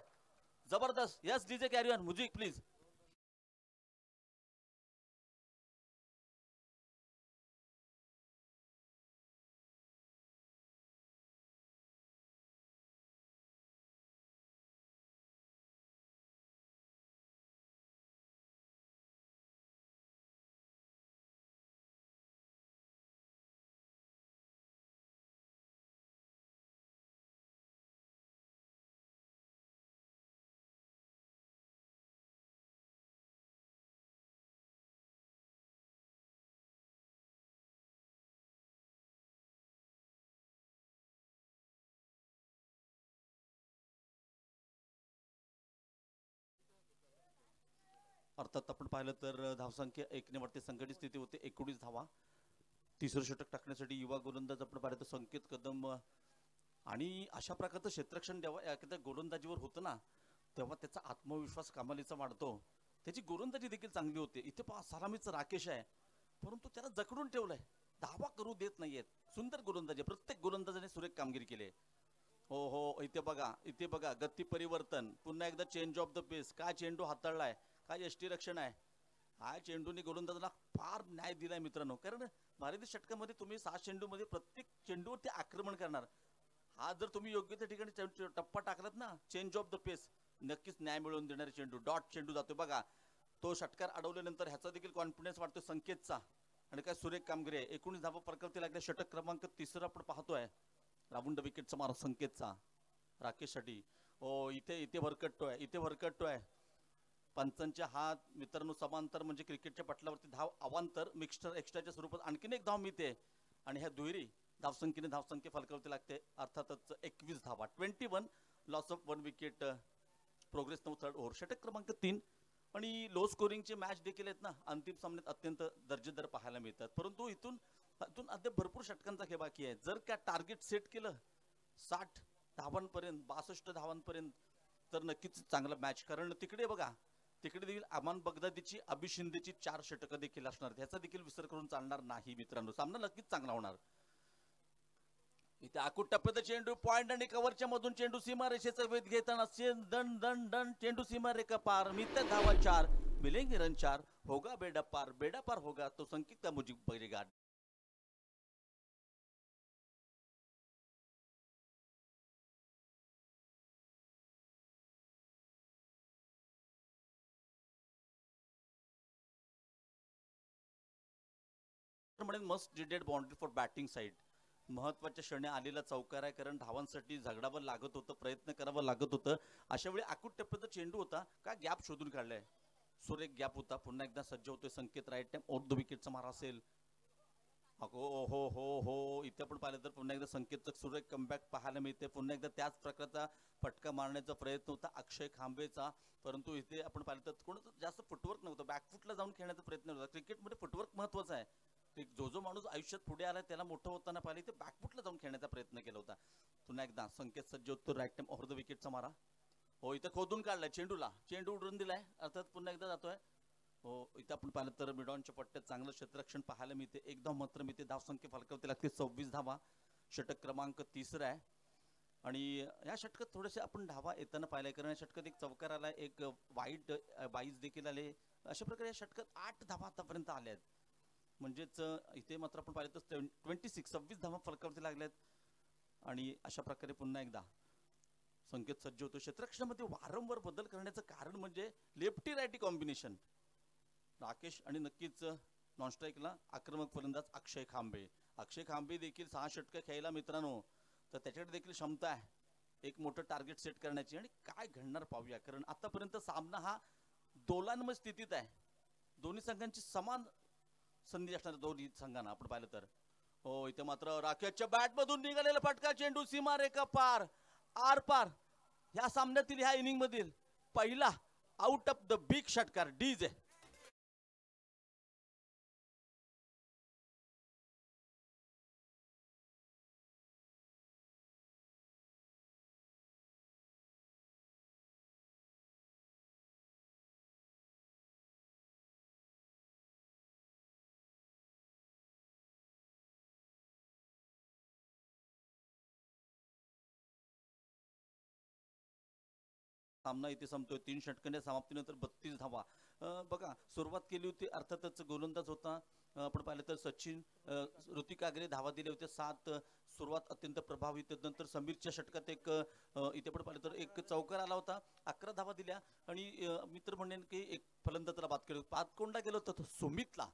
जबरदस्त. Yes DJ carry on, music please. अर्थात आपण पाहिलं तर धावसंख्या 1 ने वरती संघटित स्थिती होते, 19 धावा. तिसरं षटक टाकण्यासाठी युवा गोलंदाज आपण पाहिलं तर संकेत कदम. आणि अशा प्रकारचं क्षेत्ररक्षण जेव्हा एखाद्या गोलंदाजीवर होतं ना, तेव्हा त्याचा आत्मविश्वास कमालीचा वाढतो, त्याची गोलंदाजी देखील चांगली होते. इथे पहा सलामीचं राकेश आहे, परंतु त्याला जखडून ठेवलंय, धावा करू देत नाहीयेत. सुंदर गोलंदाजी, प्रत्येक गोलंदाजाने सुरेख कामगिरी केली. हो हो, इथे बघा गती परिवर्तन, पुन्हा एकदा चेंज ऑफ द पेस. काय चेंडू हाताळलाय, काय यष्टीरक्षण आहे. हा चेंडूने गोलंदाजाला फार न्याय दिलाय मित्रांनो. कारण भारतीय षटकामध्ये तुम्ही 6 चेंडूमध्ये प्रत्येक चेंडूवर ते आक्रमण करणार. हा जर तुम्ही योग्य त्या ठिकाणी टप्पा टाकलात ना, चेंज ऑफ द पेस, नक्कीच न्याय मिळवून देणारे चेंडू. डॉट चेंडू जातो बघा. तो षटकार अडवल्यानंतर ह्याचा देखील कॉन्फिडन्स वाटतो संकेतचा. आणि काय सुरेख कामगिरी आहे. 19 धावा फरकावरती लागल्या. षटक क्रमांक 3 आपण पाहतोय. राऊंड विकेटचा मारा संकेतचा राकेशसाठी. ओ इथे भरकटतोय. पंचांच्या हात मित्रांनो समांतर, म्हणजे क्रिकेटच्या पटलावरती धाव अवांतर मिक्स्टर एक्स्ट्राच्या स्वरूपात आणखीन एक धाव मिळते. आणि ह्या दुहेरी धावसंख्या फलकावरती लागते. अर्थातच 21 धावा. 21 loss of 1 wicket. Progress no third over. षटक क्रमांक 3. आणि लो स्कोरिंगचे मॅच देखील आहेत ना, अंतिम सामन्यात अत्यंत दर्जेदार पाहायला मिळतात. परंतु इथून अद्याप भरपूर षटकांचा खेळ बाकी आहे. जर का टार्गेट सेट केलं 60 धावांपर्यंत, 62 धावांपर्यंत, तर नक्कीच चांगला मॅच. कारण तिकडे बघा, तिकडे देखील अमान बगदादीची, अभि शिंदेची 4 षटकं देखील असणार. ह्याचा देखील विसर करून चालणार नाही मित्रांनो. सामना नक्कीच चांगला होणार. इथे आकुट टप्प्यात चेंडू पॉइंट आणि कव्हरच्या मधून चेंडू सीमारेषेचा वेध घेताना दन चेंडू सीमारेखा पार. मित्र धावा 4, मिलेंगे रन 4. होगा बेडा पार होगा तो संकेत का मुझे बगेगा. Must did it boundary for batting side. महत्वाच्या क्षणी आलेला चौकार आहे. कारण धावांसाठी झगडावं लागत होतं, प्रयत्न करावं लागत होतं. अशा वेळी आकुट टप्प्याचा चेंडू होता. काय गॅप शोधून काढलाय. सुरेख गॅप होता. पुन्हा एकदा सज्ज होतोय संकेत. राईट टाइम ओव्हर द विकेटचा मारा असेल. हो इथे आपण पाहिलं तर पुन्हा एकदा संकेतचं सुरेख कमबॅक पाहायला मिळते. पुन्हा एकदा त्याच प्रकारचा फटका मारण्याचा प्रयत्न होता अक्षय खांबेचा. परंतु इथे आपण पाहिलं तर कोणाचं जास्त फुटवर्क नव्हतं. बॅकफुटला जाऊन खेळण्याचा प्रयत्न होता. क्रिकेटमध्ये फुटवर्क महत्वाचा आहे. जो माणूस आयुष्यात पुढे आला त्याला मोठं होताना पाहिले ते बॅकफुटला जाऊन खेळण्याचा प्रयत्न केला होता. पुन्हा एकदा संकेत सज्ज होतो. राईट टाइम ओव्हर द विकेटचा मारा. हो इथे खोदून काढलाय चेंडूला. चेंडू उडून दिलाय. अर्थात पुन्हा एकदा जातोय. हो इथे आपण पाहिलं तर मिडॉनच्या पट्ट्यात चांगलं क्षेत्ररक्षण पाहायला मिळते. एकदम मात्र मिळते. धावसंख्या फलकावरती लागते 26 धावा. षटक क्रमांक 3 आहे. आणि या षटकात थोडेसे आपण धावा येताना पाहिलाय. कारण या षटकात एक चौकार आलाय, एक वाईट 22 देखील आले. अशा प्रकारे या षटकात 8 धावा आतापर्यंत आल्या आहेत. म्हणजेच इथे मात्र आपण पाहिलं तर 26 धावा फलकावरती लागल्यात. आणि अशा प्रकारे पुन्हा एकदा संकेत सज्ज होतो. क्षेत्ररक्षणामध्ये वारंवार बदल करण्याचं कारण म्हणजे लेफ्टी रायटी कॉम्बिनेशन. राकेश आणि नक्कीच नॉन स्ट्राईकला आक्रमक फलंदाज अक्षय खांबे देखील 6 षटकं खेळायला मित्रांनो. तर त्याच्याकडे देखील क्षमता आहे एक मोठं टार्गेट सेट करण्याची. आणि काय घडणार पाहूया. कारण आतापर्यंत सामना हा दोलान्मय स्थितीत आहे. दोन्ही संघांची समान संधी असणार दोन्ही संघांना आपण पाहिलं तर. हो इथे मात्र राकेशच्या बॅट मधून निघालेला फटका चेंडू सीमारेखा पार आर-पार. ह्या सामन्यातील ह्या इनिंग मधील पहिला आउट ऑफ द बिग षटकार डीजे. सामना इथे संपतोय. 3 षटकांच्या समाप्तीनंतर 32 धावा. बघा सुरुवात केली होती अर्थातच गोलंदाज होता आपण पाहिलं तर सचिन. ऋतिक आगरे धावा दिले होते 7. सुरुवात अत्यंत प्रभावित. नंतर समीरच्या षटकात एक इथे पण पाहिलं तर एक चौकार आला होता. 11 धावा दिल्या. आणि मित्र म्हणेन की एक फलंदाजाला बाद केलं. पातकोंडा गेलो होता सुमितला.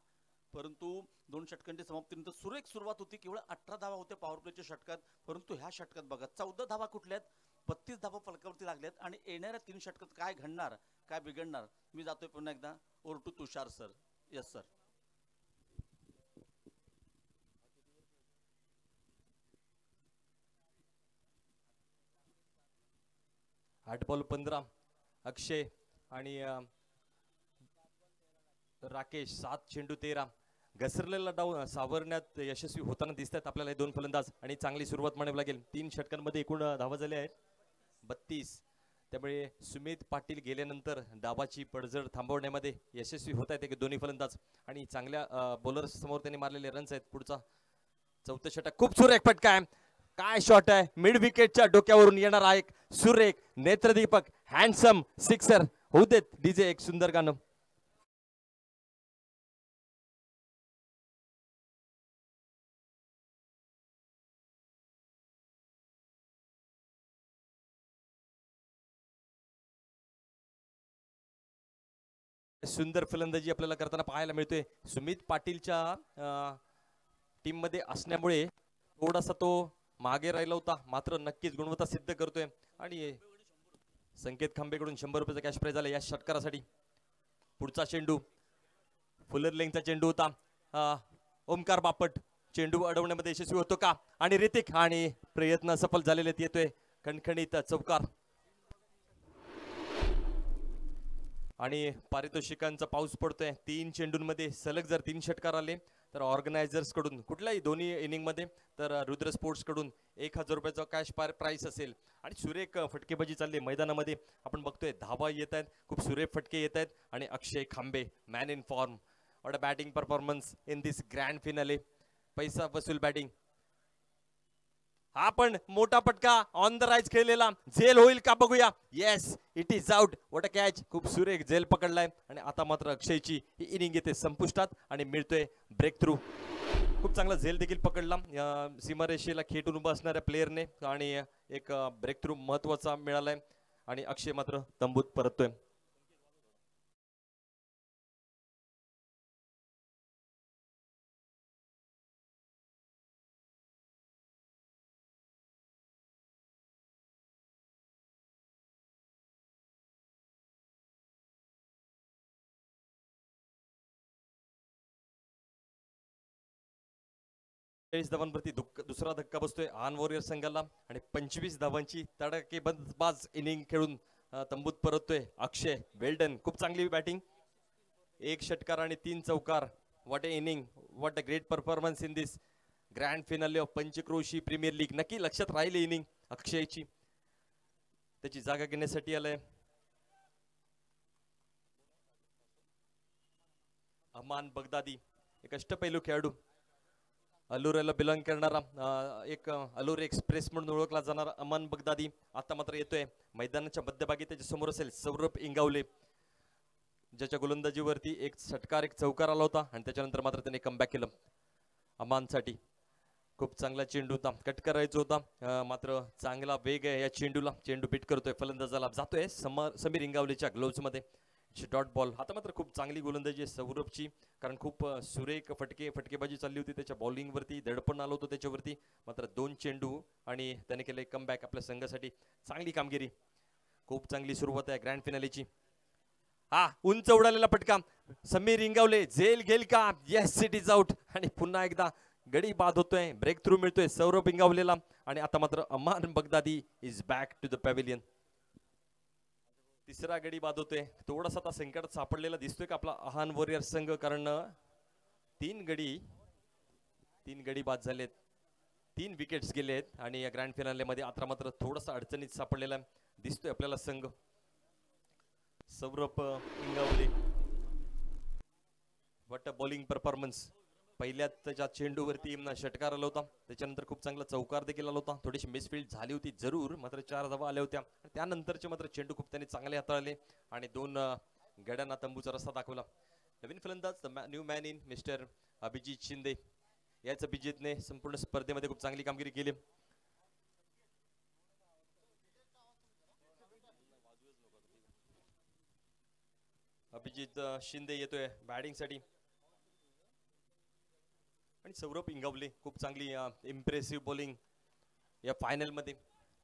परंतु 2 षटकांच्या समाप्तीनंतर सुरेख सुरुवात होती. केवळ 18 धावा होत्या पॉवर प्लेच्या षटकात. परंतु ह्या षटकात बघा 14 धावा कुठल्यात, 32 धावा फलकावरती लागल्यात. आणि येणाऱ्या 3 षटकात काय घडणार, काय बिघडणार. मी जातोय पुन्हा एकदा over to Tushar sir. Yes sir. 8 ball 15. Akshay आणि राकेश 7 चेंडू 13. घसरलेला डाव सावरण्यात यशस्वी होताना दिसतात आपल्याला हे 2 फलंदाज. आणि चांगली सुरुवात म्हणावी लागेल. 3 षटकांमध्ये एकूण धावा झाल्या आहेत 32. त्यामुळे सुमित पाटील गेल्यानंतर डावाची पडझड थांबवण्यामध्ये यशस्वी होत आहेत दोन्ही फलंदाज. आणि चांगल्या बॉलर्स समोर त्यांनी मारलेले रन्स आहेत. पुढचा 4थं षटक खूप सुरेख फटका आहे. काय शॉट आहे, मिड विकेटच्या डोक्यावरून येणारा एक सुरेख नेत्रदीपक हँडसम सिक्सर. होऊ देत डीजे एक सुंदर गाणं. सुंदर फलंदाजी आपल्याला करताना पाहायला मिळतोय. सुमित पाटीलच्या टीम मध्ये असल्यामुळे थोडासा तो मागे राहिला होता, मात्र नक्कीच गुणवत्ता सिद्ध करतोय. आणि संकेत खांबेकडून 100 रुपयाचा कॅश प्राइज आला या षटकारासाठी. पुढचा चेंडू फुलर लेंगचा चेंडू होता. ओमकार बापट चेंडू अडवण्यामध्ये यशस्वी होतो का, आणि ऋतिक, आणि प्रयत्न सफल झालेले. येतोय खणखणीत चौकार. आणि पारितोषिकांचा पाऊस पडतोय. 3 चेंडूंमध्ये सलग जर 3 षटकार आले तर ऑर्गनायझर्स कडून कुठल्याही दोन्ही इनिंग मध्ये तर रुद्र स्पोर्ट्स कडून 1000 रुपयाचा कॅश प्राइस असेल. आणि सुरेख फटकेबाजी चालली मैदानामध्ये. आपण बघतोय धावा येत आहेत, खूप सुरेख फटके येत आहेत. आणि अक्षय खांबे man in form. What a batting performance in this grand finale. पैसा वसूल बॅटिंग. हा पण मोठा पटका ऑन द राईज खेळलेला. झेल होईल का बघूया. Yes, it is out. What a catch. खूप सुरेख झेल पकडलाय. आणि आता मात्र अक्षयची ही इनिंग येते संपुष्टात आणि मिळतोय ब्रेक थ्रू. खूप चांगला झेल देखील पकडला सीमारेषेला खेटून उभा असणाऱ्या प्लेयरने. आणि एक ब्रेक थ्रू महत्वाचा मिळालाय. आणि अक्षय मात्र तंबूत परततोय. धावांवरती दुसरा धक्का बसतोय आन वॉरियर संघाला. आणि 25 धावांची तडकेबाज इनिंग खेळून तंबूत परततोय अक्षय. वेल्डन. खूप चांगली बॅटिंग. 1 षटकार आणि 3 चौकार. What a inning. What a great performance in this grand finale of Panchkroshi premier league. नक्की लक्षात राहिली इनिंग अक्षयची. त्याची जागा घेण्यासाठी आलाय अमान बगदादी, एक अष्टपैलू खेळाडू. अलुरेला बिलॉंग करणारा एक अलूर एक्सप्रेस म्हणून ओळखला जाणारा अमान बगदादी आता मात्र येतोय मैदानाच्या मध्यभागी. त्याच्या समोर असेल सौरभ इंगावले, ज्याच्या गोलंदाजीवरती 1 षटकार 1 चौकार आला होता. आणि त्याच्यानंतर मात्र त्याने कमबॅक केलं. अमानसाठी खूप चांगला चेंडू होता, कट करायचा होता, मात्र चांगला वेग आहे या चेंडूला. चेंडू बीट करतोय फलंदाजाला, जातोय समीर इंगावलेच्या ग्लोव्ज मध्ये. Dot ball. आता मात्र खूप चांगली गोलंदाजी आहे सौरभची, कारण खूप सुरेख फटकेबाजी चालली होती. त्याच्या बॉलिंग वरती दडपण आलं होतं त्याच्यावरती. मात्र 2 चेंडू आणि त्याने केले कमबॅक आपल्या संघासाठी. चांगली कामगिरी. खूप चांगली सुरुवात आहे ग्रँड फिनालेची. हा उंच उडालेला फटका. समीर इंगावले झेल घेईल का. Yes, it is out. आणि पुन्हा एकदा गडी बाद होतोय. ब्रेक थ्रू मिळतोय सौरभ इंगावलेला. आणि आता मात्र Aman Baghdadi is back to the pavilion. तिसरा गडी बाद होतोय. थोडासा आता संकटात सापडलेला दिसतोय का आपला आहान वॉरियर संघ, कारण 3 गडी बाद झालेत, 3 विकेट्स गेलेत. आणि या ग्रँड फिनाले मध्ये आता मात्र थोडासा अडचणीत सापडलेला दिसतोय आपल्याला संघ. Saurabh Ingawale, what a bowling performance. पहिल्याच त्याच्या चेंडूवरती षटकार आला होता, त्याच्यानंतर खूप चांगला चौकार देखील आला होता. थोडीशी मिसफील्ड झाली होती जरूर, मात्र 4 धावा आल्या होत्या. त्यानंतरचे मात्र चेंडू खूप त्याने चांगले हाताळले आणि 2 गड्यांना तंबूचा रस्ता दाखवला. नवीन फलंदाज new man in mister Abhijit Shinde. याच अभिजितने संपूर्ण स्पर्धेमध्ये खूप चांगली कामगिरी केली. अभिजित शिंदे येतोय बॅटिंग साठी. आणि सौरभ इंगावले खूप चांगली इम्प्रेसिव्ह बॉलिंग या फायनल मध्ये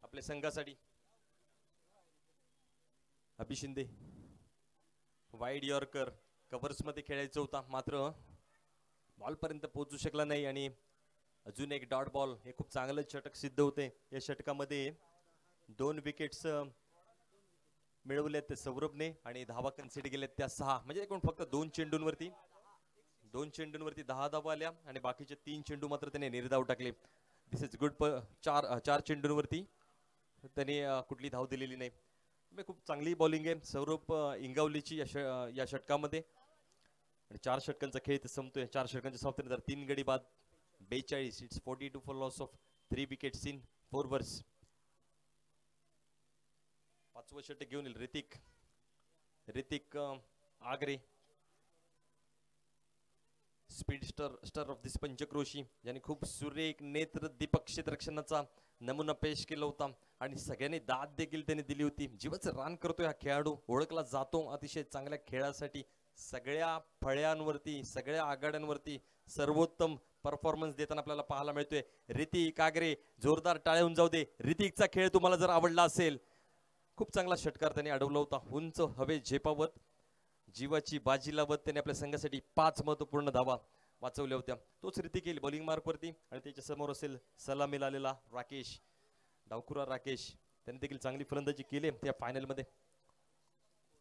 आपल्या संघासाठी. अभि शिंदे वाईड यॉर्कर कव्हर्स मध्ये खेळायचा होता, मात्र बॉल पर्यंत पोहोचू शकला नाही. आणि अजून एक डॉट बॉल. हे खूप चांगलं षटक सिद्ध होते. या षटकामध्ये 2 विकेट्स मिळवल्यात ते सौरभने आणि धावा कन्सिडर केल्यात त्या 6. म्हणजे एकूण फक्त 2 चेंडूंवरती 10 धावा आल्या आणि बाकीचे 3 चेंडू मात्र त्याने निर्धाव टाकले. दिस इज गुड. 4 चेंडूंवरती त्याने कुठली धाव दिलेली नाही. खूप चांगली बॉलिंग आहे सौरभ इंगावलीची या षटकामध्ये. आणि 4 षटकांचा खेळ संपतोय. 4 षटकांच्या समाप्तीनंतर 3 गडी बाद 42. It's 42 for loss of 3 wickets in 4 overs. 5वं षटक घेऊन येईल Hrithik Agre, speed star of this Panchkroshi, ज्याने खूप सुरेख नेत्र दीपक क्षेत्ररक्षणाचा नमुना पेश केला होता आणि सगळ्यांनी दाद देखील त्याने दिली होती. जीवाचं रान करतोय हा खेळाडू, ओळखला जातो अतिशय चांगल्या खेळासाठी. सगळ्या फळ्यांवरती सगळ्या आघाड्यांवरती सर्वोत्तम परफॉर्मन्स देताना आपल्याला पाहायला मिळतोय. ऋतिक आगरे, जोरदार टाळ्या जाऊ दे. ऋतिकचा खेळ तुम्हाला जर आवडला असेल, खूप चांगला षटकार त्याने अडवला होता. उंच हवे झेपावत जीवाची बाजी लावत त्याने आपल्या संघासाठी 5 महत्वपूर्ण धावा वाचवल्या होत्या. तोच ऋतिक येईल बॉलिंग मार्क वरती आणि त्याच्या समोर असेल सलामी आलेला राकेश, डावखुरा राकेश. त्याने देखील चांगली फलंदाजी केली त्या फायनल मध्ये.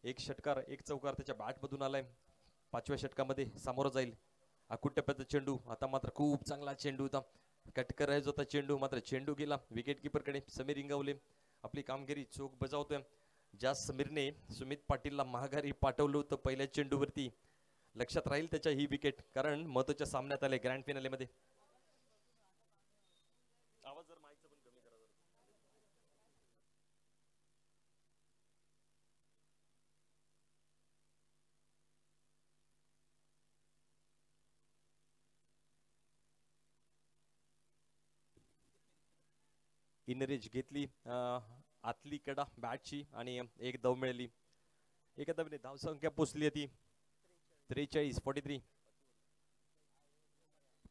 1 षटकार 1 चौकार त्याच्या बॅट मधून आलाय. 5व्या षटकामध्ये सामोरं जाईल. आकुट टप्प्याचा चेंडू, आता मात्र खूप चांगला चेंडू होता. कट करायचा होता चेंडू, मात्र चेंडू गेला विकेट किपर कडे. समीर इंगवले आपली कामगिरी चोख बजावतोय. ज्या समीरने सुमित पाटीलला महागारी पाठवलं होतं पहिल्या चेंडूवरती, लक्षात राहील त्याच्या ही विकेट, कारण महत्वाच्या सामन्यात आले ग्रँड फिनाले मध्ये. आवाज जर माईकचा पण कमी करा. इनरेज घेतली आतली कडा बॅटची आणि 1 धाव मिळाली. एका धावेने धाव संख्या पोचली होती 43-43.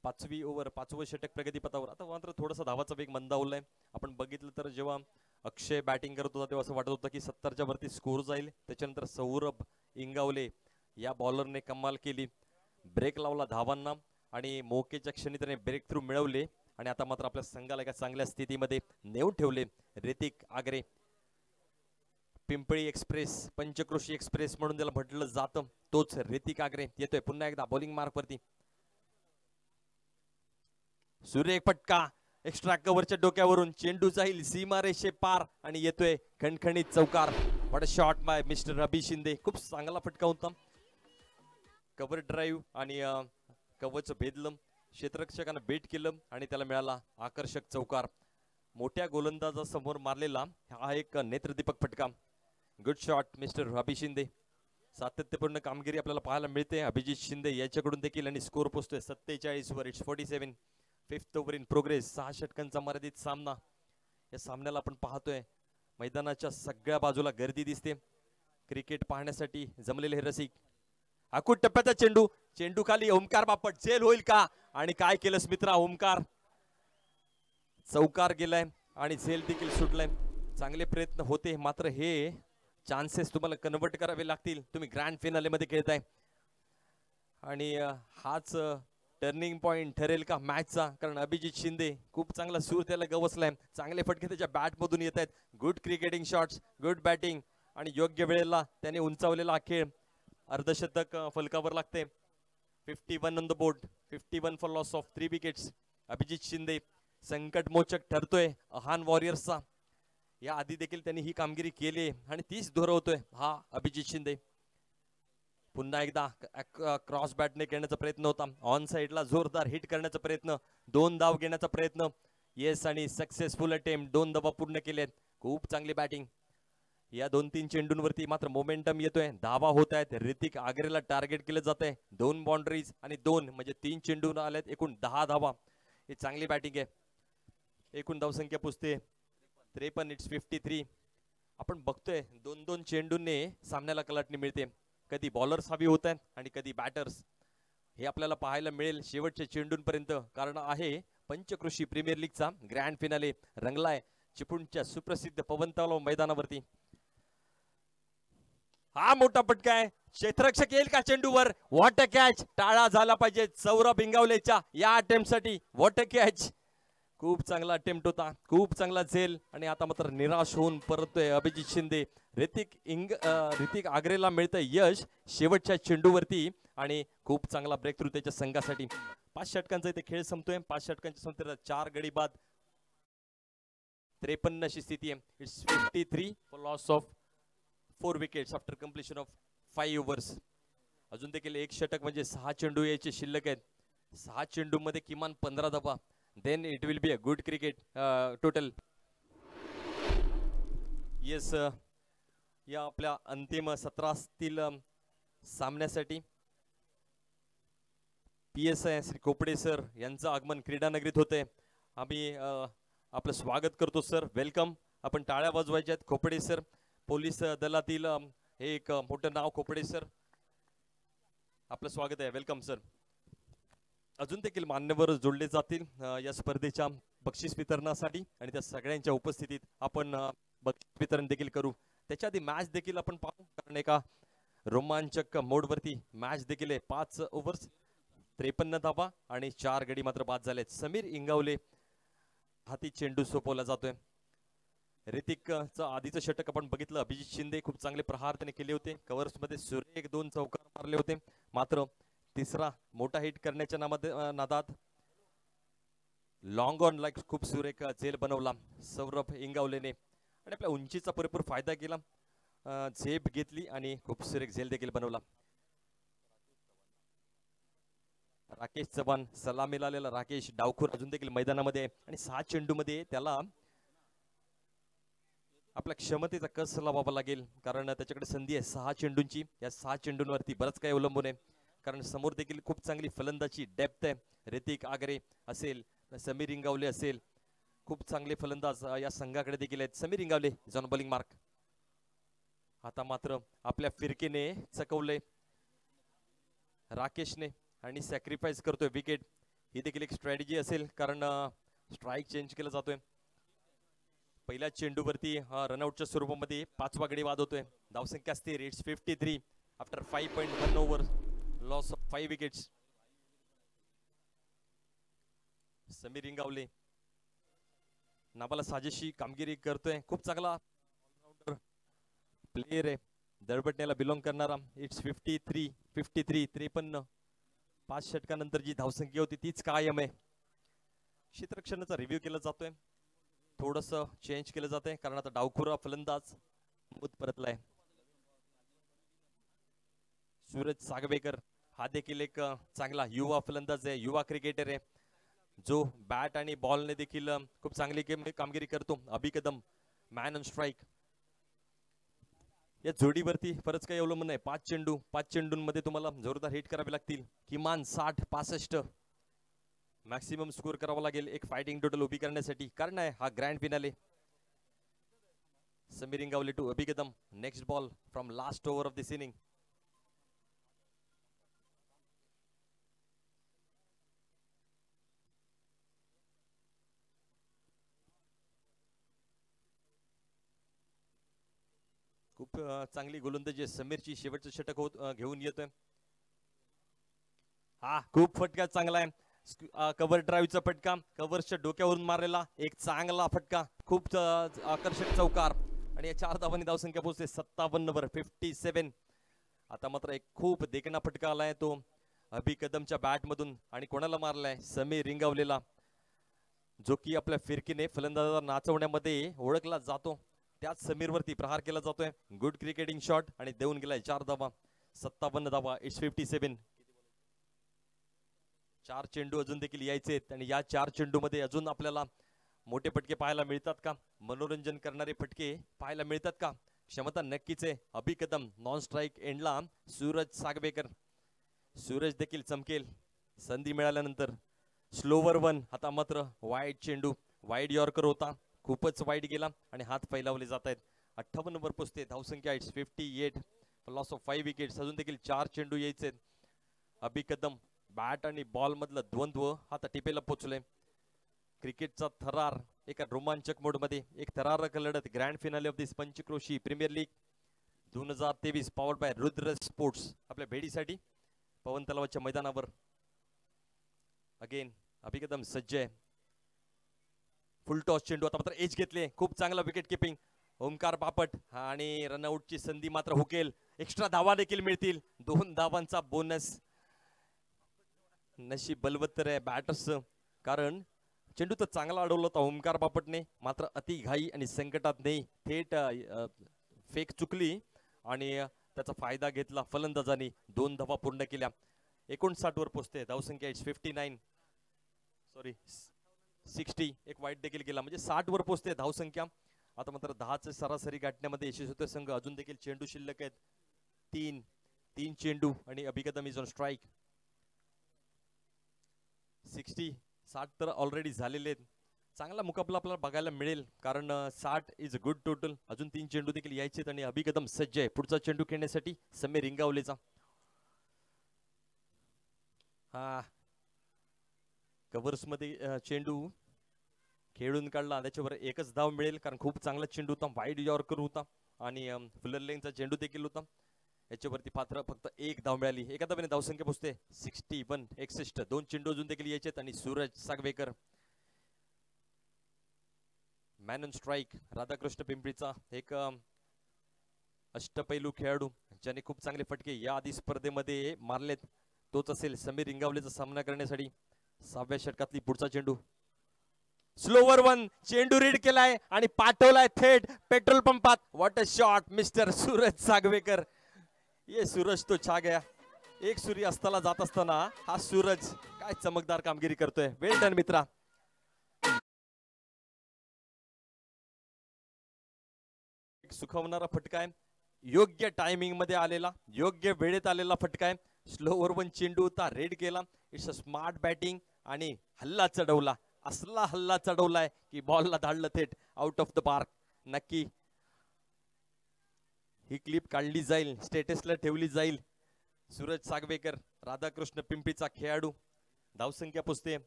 5वी ओव्हर 5वं षटक प्रगतीपथावर. आता मात्र थोडासा धावाचा वेग मंदावलाय. आपण बघितलं तर जेव्हा अक्षय बॅटिंग करत होता तेव्हा असं वाटत होतं की 70च्या वरती स्कोर जाईल. त्याच्यानंतर सौरभ इंगावले या बॉलरने कमाल केली, ब्रेक लावला धावांना आणि मोकेच्या क्षणी त्याने ब्रेक थ्रू मिळवले आणि आता मात्र आपल्या संघाला एका चांगल्या स्थितीमध्ये नेऊन ठेवले. ऋतिक आगरे, पिंपळी एक्सप्रेस, पंचक्रोशी एक्सप्रेस म्हणून त्याला म्हटलं जातं, तोच ऋतिक आगरे येतोय पुन्हा एकदा बॉलिंग मार्क वरती. सुरेख फटका एक्स्ट्रा कव्हरच्या डोक्यावरून, चेंडू जाईल सीमारेषे पार आणि येतोय खणखणीत चौकार. What a shot by mister Abhi Shinde. खूप चांगला फटका होता. कव्हर ड्राईव्ह आणि कव्हरचं भेदलं, क्षेत्ररक्षकानं बेट केलं आणि त्याला मिळाला आकर्षक चौकार. मोठ्या गोलंदाजासमोर मारलेला हा एक नेत्रदीपक फटका. Good shot mister Abhi Shinde. सातत्यपूर्ण कामगिरी आपल्याला पाहायला मिळते अभिजित शिंदे याच्याकडून देखील आणि स्कोर पोहोचतोय 47 वर. It's 47. 5th over in progress. 6 षटकांचा मर्यादित सामना. या सामन्याला आपण पाहतोय मैदानाच्या सगळ्या बाजूला गर्दी दिसते. क्रिकेट पाहण्यासाठी जमलेले हे रसिक. आकुट टप्प्याचा चेंडू, चेंडू खाली. ओमकार बापट, झेल होईल का? आणि काय केलं मित्रा, ओमकार चौकार गेलाय आणि झेल देखील सुटलाय. चांगले प्रयत्न होते, मात्र हे चान्सेस तुम्हाला कन्वर्ट करावे लागतील. तुम्ही ग्रँड फिनाले मध्ये खेळताय आणि हाच टर्निंग पॉइंट ठरेल का मॅचचा, कारण अभिजित शिंदे खूप चांगला सूर त्याला गवसलाय. चांगले फटके त्याच्या बॅट मधून येत आहेत. Good cricketing shots, good batting आणि योग्य वेळेला त्याने उंचावलेला खेळ. अर्धशतक फलकावर लागते. 51 on the board. 51 for loss of 3 wickets. Abhijit Shinde संकटमोचक ठरतोय अहान वॉरियर्सचा. या आधी देखील त्यांनी ही कामगिरी केली आणि तीच दोहरवतोय हा अभिजित शिंदे. पुन्हा एकदा क्रॉस बॅटने खेळण्याचा प्रयत्न होता. ऑन साइडला जोरदार हिट करण्याचा प्रयत्न, 2 धाव घेण्याचा प्रयत्न. येस आणि सक्सेसफुल अटेम्प्ट. 2 धावा पूर्ण केल्यात. खूप चांगली बॅटिंग. या 2-3 चेंडूंवरती मात्र मोमेंटम येतोय. धावा होत आहेत. ऋतिक आगरेला टार्गेट केलं जात आहे. 2 बाउंड्रीज आणि 2 म्हणजे 3 चेंडू आलेत. एकूण 10 धावा. ही चांगली बॅटिंग आहे. एकूण धावसंख्या पुसते 53. इट्स 53. आपण बघतोय 2-2 चेंडूंनी सामन्याला कलाटणी मिळते. कधी बॉलर्स हवी होत आहेत आणि कधी बॅटर्स. हे आपल्याला पाहायला मिळेल शेवटच्या चेंडूंपर्यंत, कारण आहे पंचक्रोशी प्रीमियर लीगचा ग्रँड फिनाले रंगलाय चिपळूणच्या सुप्रसिद्ध पवन तलाव मैदानावरती. हा मोठा फटका आहे. क्षेत्ररक्षक येईल का चेंडूवर? What a catch. टाळा झाला पाहिजे सौरभ इंगावलेच्या या अटेम्प्ट साठी. What a catch. खूप चांगला अटेम्प्ट होता, खूप चांगला झेल आणि आता मात्र निराश होऊन परततोय अभिजित शिंदे. ऋतिक आगरेला मिळतं यश शेवटच्या चेंडूवरती आणि खूप चांगला ब्रेक थ्रू त्याच्या संघासाठी. 5 षटकांचा इथे खेळ संपतोय. 5 षटकांच्या संपत्तीला 4 गडी बाद. 53 अशी स्थिती आहे. It's 53 for loss of 4 wickets after completion of 5 overs. अजून देखील 1 षटक म्हणजे 6 चेंडू यायचे शिल्लक आहेत. 6 चेंडू मध्ये किमान 15 धावा. then it will be a good cricket total. Yes, या आपल्या अंतिम सत्रातील सामन्यासाठी PSI श्री कोपडे सर यांचं आगमन क्रीडा नगरीत होते. आम्ही आपलं स्वागत करतो सर. वेलकम. आपण टाळ्या वाजवायच्या आहेत. कोपडे सर पोलीस दलातील हे एक मोठं नाव. कोपडे सर आपलं स्वागत आहे. Welcome sir. अजून देखील मान्यवर जोडले जातील या स्पर्धेच्या बक्षीस वितरणासाठी आणि त्या सगळ्यांच्या उपस्थितीत आपण बक्षीस वितरण देखील करू. त्याच्या आधी मॅच देखील आपण पाहू, कारण एका रोमांचक मोडवरती मॅच देखील आहे. 5 ओव्हर्स 53 धावा आणि 4 गडी मात्र बाद झालेत. समीर इंगावले हाती चेंडू सोपवला जातोय. ऋतिकचं आधीचं षटक आपण बघितलं. अभिजित शिंदे खूप चांगले प्रहार त्याने केले होते. कव्हर्स मध्ये सुरेख 2 चौकार मारले होते. मात्र तिसरा मोठा हिट करण्याच्या नादात लॉंग ऑन लाईक खूप सुरेख झेल बनवला सौरभ इंगावलेने आणि आपल्या उंचीचा भरपूर फायदा केला. झेप घेतली आणि खूप सुरेख झेल देखील बनवला. राकेश चव्हाण सलामीला आलेला राकेश डावखुर अजून देखील मैदानामध्ये आणि 6 चेंडू मध्ये त्याला आपल्या क्षमतेचा कस लावावा लागेल, कारण त्याच्याकडे संधी आहे 6 चेंडूंची. या 6 चेंडूंवरती बरंच काही अवलंबून आहे, कारण समोर देखील खूप चांगली फलंदाची डेप्थ आहे. ऋतिक आगरे असेल, समीर इंगावले असेल, खूप चांगले फलंदाज या संघाकडे देखील आहेत. समीर इंगावले जॉन बॉलिंग मार्क. आता मात्र आपल्या फिरकीने चकवले राकेशने आणि सॅक्रिफाईस करतोय विकेट. ही देखील एक स्ट्रॅटेजी असेल, कारण स्ट्राईक चेंज केला जातोय. पहिल्या चेंडूवरती रनआउटच्या स्वरूपामध्ये 5वा गडी बाद होतोय. धावसंख्या असते it's 53 after 5.1 over, loss of 5 wickets. Sameer Ingawale नाबाला साजेशी कामगिरी करतोय. खूप चांगला प्लेयर आहे, दळबटण्याला बिलॉंग करणारा. इट्स 53 53. 5 षटकानंतर जी धावसंख्या होती तीच कायम आहे. क्षेत्ररक्षणाचा रिव्ह्यू केला जातोय, थोडस चेंज केलं जातंय, कारण आता डावखुरा फलंदाज परतलाय. सूरज सागवेकर हा देखील एक चांगला युवा फलंदाज आहे, युवा क्रिकेटर आहे, जो बॅट आणि बॉलने देखील खूप चांगली कामगिरी करतो. अभि कदम मॅन ऑन स्ट्राईक. या जोडीवरती बरंच काही अवलंबून आहे. 5 चेंडूंमध्ये तुम्हाला जोरदार हिट करावे लागतील. किमान 60-65 मॅक्सिमम स्कोर करावा लागेल एक फायटिंग टोटल उभी करण्यासाठी, कारण आहे हा grand finale. Sameer Ingawale to Abhi Kadam. Next ball from last over of this inning. खूप चांगली गोलंदाजी समीरची. शेवटचं षटक घेऊन येतोय. हा खूप फटका चांगला आहे. कव्हर ड्राईव्हचा फटका, कव्हरच्या डोक्यावरून मारलेला एक चांगला फटका, खूप आकर्षक चौकार आणि या 4 धावांनी धावसंख्या पोहोचते 57 57. आता मात्र एक खूप देखणा फटका आलाय तो अभि कदमच्या बॅट मधून आणि कोणाला मारलाय? समीर इंगावलेला, जो की आपल्या फिरकीने फलंदाजाला नाचवण्यामध्ये ओळखला जातो. त्याच समीरवरती प्रहार केला जातोय. गुड क्रिकेटिंग शॉट आणि देऊन गेलाय 4 धावा. 57 धावा. इट्स 57. 4 चेंडू अजून देखील यायचे आणि या 4 चेंडू मध्ये अजून आपल्याला मोठे फटके पाहायला मिळतात का? मनोरंजन करणारे फटके पाहायला मिळतात का? क्षमता नक्कीच आहे. अभि कदम नॉन स्ट्राईक एंडला. सूरज सागवेकर, सूरज देखील चमकेल संधी मिळाल्यानंतर. Slower one. आता मात्र वाईड चेंडू, वाईड यॉर्कर होता, खूपच वाईड गेला आणि हात फैलावले जात आहेत. 58 वर पोहोचते धावसंख्या. इट्स 58. Loss of 5 wickets. अजून देखील 4 चेंडू यायचे. अभि कदम बॅट आणि बॉल मधलं द्वंद्व आता टिपेला पोहोचले. क्रिकेटचा थरार एका रोमांचक मोड मध्ये, एक थरारक लढत. Grand finale of this Panchkroshi premier league 2023 powered by Rudra sports आपल्या भेटीसाठी पवन तलावाच्या मैदानावर. अगेन अभि कदम सज्ज आहे. फुल टॉस चेंडू. आता मात्र एज घेतले. खूप चांगला विकेट किपिंग. ओमकार बापट आणि रनआउटची संधी मात्र हुकेल. एक्स्ट्रा धावा देखील मिळतील. 2 धावांचा बोनस. नशीब बलवत्तर आहे बॅटर्स, कारण चेंडू तर चांगला अडवला होता ओमकार बापटने, मात्र अति घाई आणि संकटात नाही थेट फेक चुकली आणि त्याचा फायदा घेतला फलंदाजांनी. 2 धावा पूर्ण केल्या. 59 वर पोहोचते धावसंख्या. इट्स 59. सॉरी 60 एक वाईट देखील गेला म्हणजे 60 वर पोहोचते धावसंख्या. आता मात्र 10चे सरासरी गाठण्यामध्ये यशस्वी होते संघ. अजून देखील चेंडू शिल्लक आहेत. तीन चेंडू आणि अभिकदम इज ऑन स्ट्राईक. 60 तर ऑलरेडी झालेले आहेत. चांगला मुकाबला आपल्याला बघायला मिळेल कारण 60 इज अ गुड टोटल. अजून 3 चेंडू देखील यायचे आणि अभिकदम सज्ज आहे पुढचा चेंडू खेळण्यासाठी समीर रिंगावलेचा. हा कव्हर्स मध्ये चेंडू खेळून काढला. त्याच्यावर एकच धाव मिळेल कारण खूप चांगला चेंडू होता. वाईड यॉर्कर होता आणि फुलर लेनचा चेंडू देखील होता. याच्यावरती पात्र फक्त एक धाव मिळाली. एका धावेने धावसंख्या पोहोचते 61 61. 2 चेंडू अजून देखील यायचे आणि Suraj Sagvekar man on strike. Radhakrishna पिंपरीचा एक अष्टपैलू खेळाडू ज्याने खूप चांगले फटके या आधी स्पर्धेमध्ये मारलेत तोच असेल समीर रिंगावलेचा सामना करण्यासाठी. 6व्या षटकातली पुढचा चेंडू स्लोवर वन. चेंडू रीड केलाय आणि पाठवलाय थेट पेट्रोल पंपात. What a shot mister Suraj Sagvekar. ये सूरज तो छा गया. एक सूर्य अस्ताला जात असताना हा सूरज काय चमकदार कामगिरी करतोय. वेल डन मित्रा. सुखवणारा फटका आहे. योग्य टायमिंग मध्ये आलेला योग्य वेळेत आलेला फटका आहे. स्लोवर वन चेंडू होता रेड केला. इट्स अ स्मार्ट बॅटिंग आणि हल्ला चढवला. असला हल्ला चढवलाय की बॉलला धाडलं थेट आउट ऑफ द पार्क. नक्की ही क्लिप काढली जाईल स्टेटसला ठेवली जाईल. सूरज सागवेकर राधाकृष्ण पिंपरीचा खेळाडू. धावसंख्या पोचते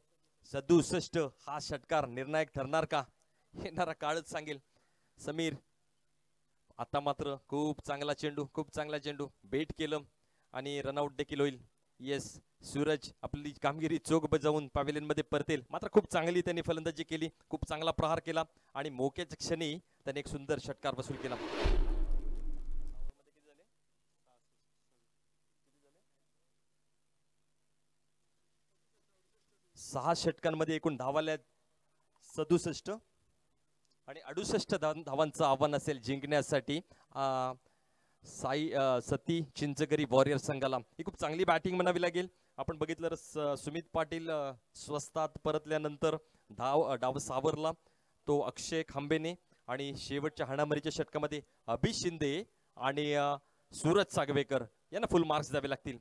67. हा षटकार निर्णायक ठरणार का येणारा काळच सांगेल. समीर आता मात्र खूप चांगला चेंडू बेट केलं आणि रनआउट देखील होईल. येस सूरज आपली कामगिरी चोख बजावून पॅव्हिलियन मध्ये परतेल. मात्र खूप चांगली त्यांनी फलंदाजी केली. खूप चांगला प्रहार केला आणि मोक्याच्या क्षणी त्याने एक सुंदर षटकार वसूल केला. 6 षटकांमध्ये एकूण धावाल्या 67 आणि 68 धावांचं आव्हान असेल जिंकण्यासाठी सती चिंचगरी वॉरियर संघाला. ही खूप चांगली बॅटिंग म्हणावी लागेल. आपण बघितलं सुमित पाटील स्वस्तात परतल्यानंतर डाव सावरला तो अक्षय खांबेने आणि शेवटच्या हाणामारीच्या षटकामध्ये अभि शिंदे आणि सूरज सागवेकर यांना फुल मार्क्स द्यावे लागतील.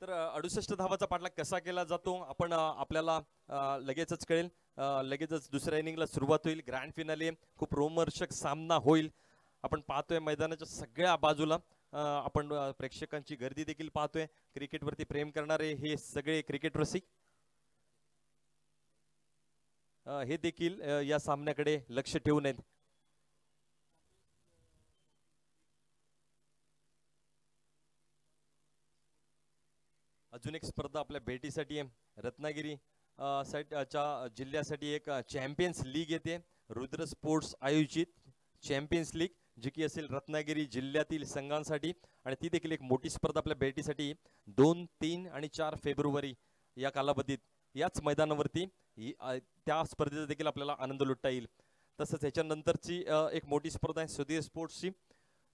तर 68 धावाचा पाठलाग कसा केला जातो आपण आपल्याला लगेचच कळेल. लगेचच दुसऱ्या इनिंगला सुरुवात होईल. ग्रँड फिनाले खूप रोमहर्षक सामना होईल. आपण पाहतोय मैदानाच्या सगळ्या बाजूला आपण प्रेक्षकांची गर्दी देखील पाहतोय. क्रिकेटवरती प्रेम करणारे हे सगळे क्रिकेट रसिक हे देखील या सामन्याकडे लक्ष ठेवून आहेत. अजून एक स्पर्धा आपल्या भेटीसाठी आहे. रत्नागिरी जिल्ह्यासाठी एक चॅम्पियन्स लीग येते. रुद्र स्पोर्ट्स आयोजित चॅम्पियन्स लीग जी की असेल रत्नागिरी जिल्ह्यातील संघांसाठी आणि ती देखील एक मोठी स्पर्धा आपल्या भेटीसाठी 2, 3 आणि 4 फेब्रुवारी या कालावधीत याच मैदानावरती त्या स्पर्धेचा देखील आपल्याला आनंद लुटता येईल. तसंच ह्याच्यानंतरची एक मोठी स्पर्धा आहे सुधीर स्पोर्ट्सची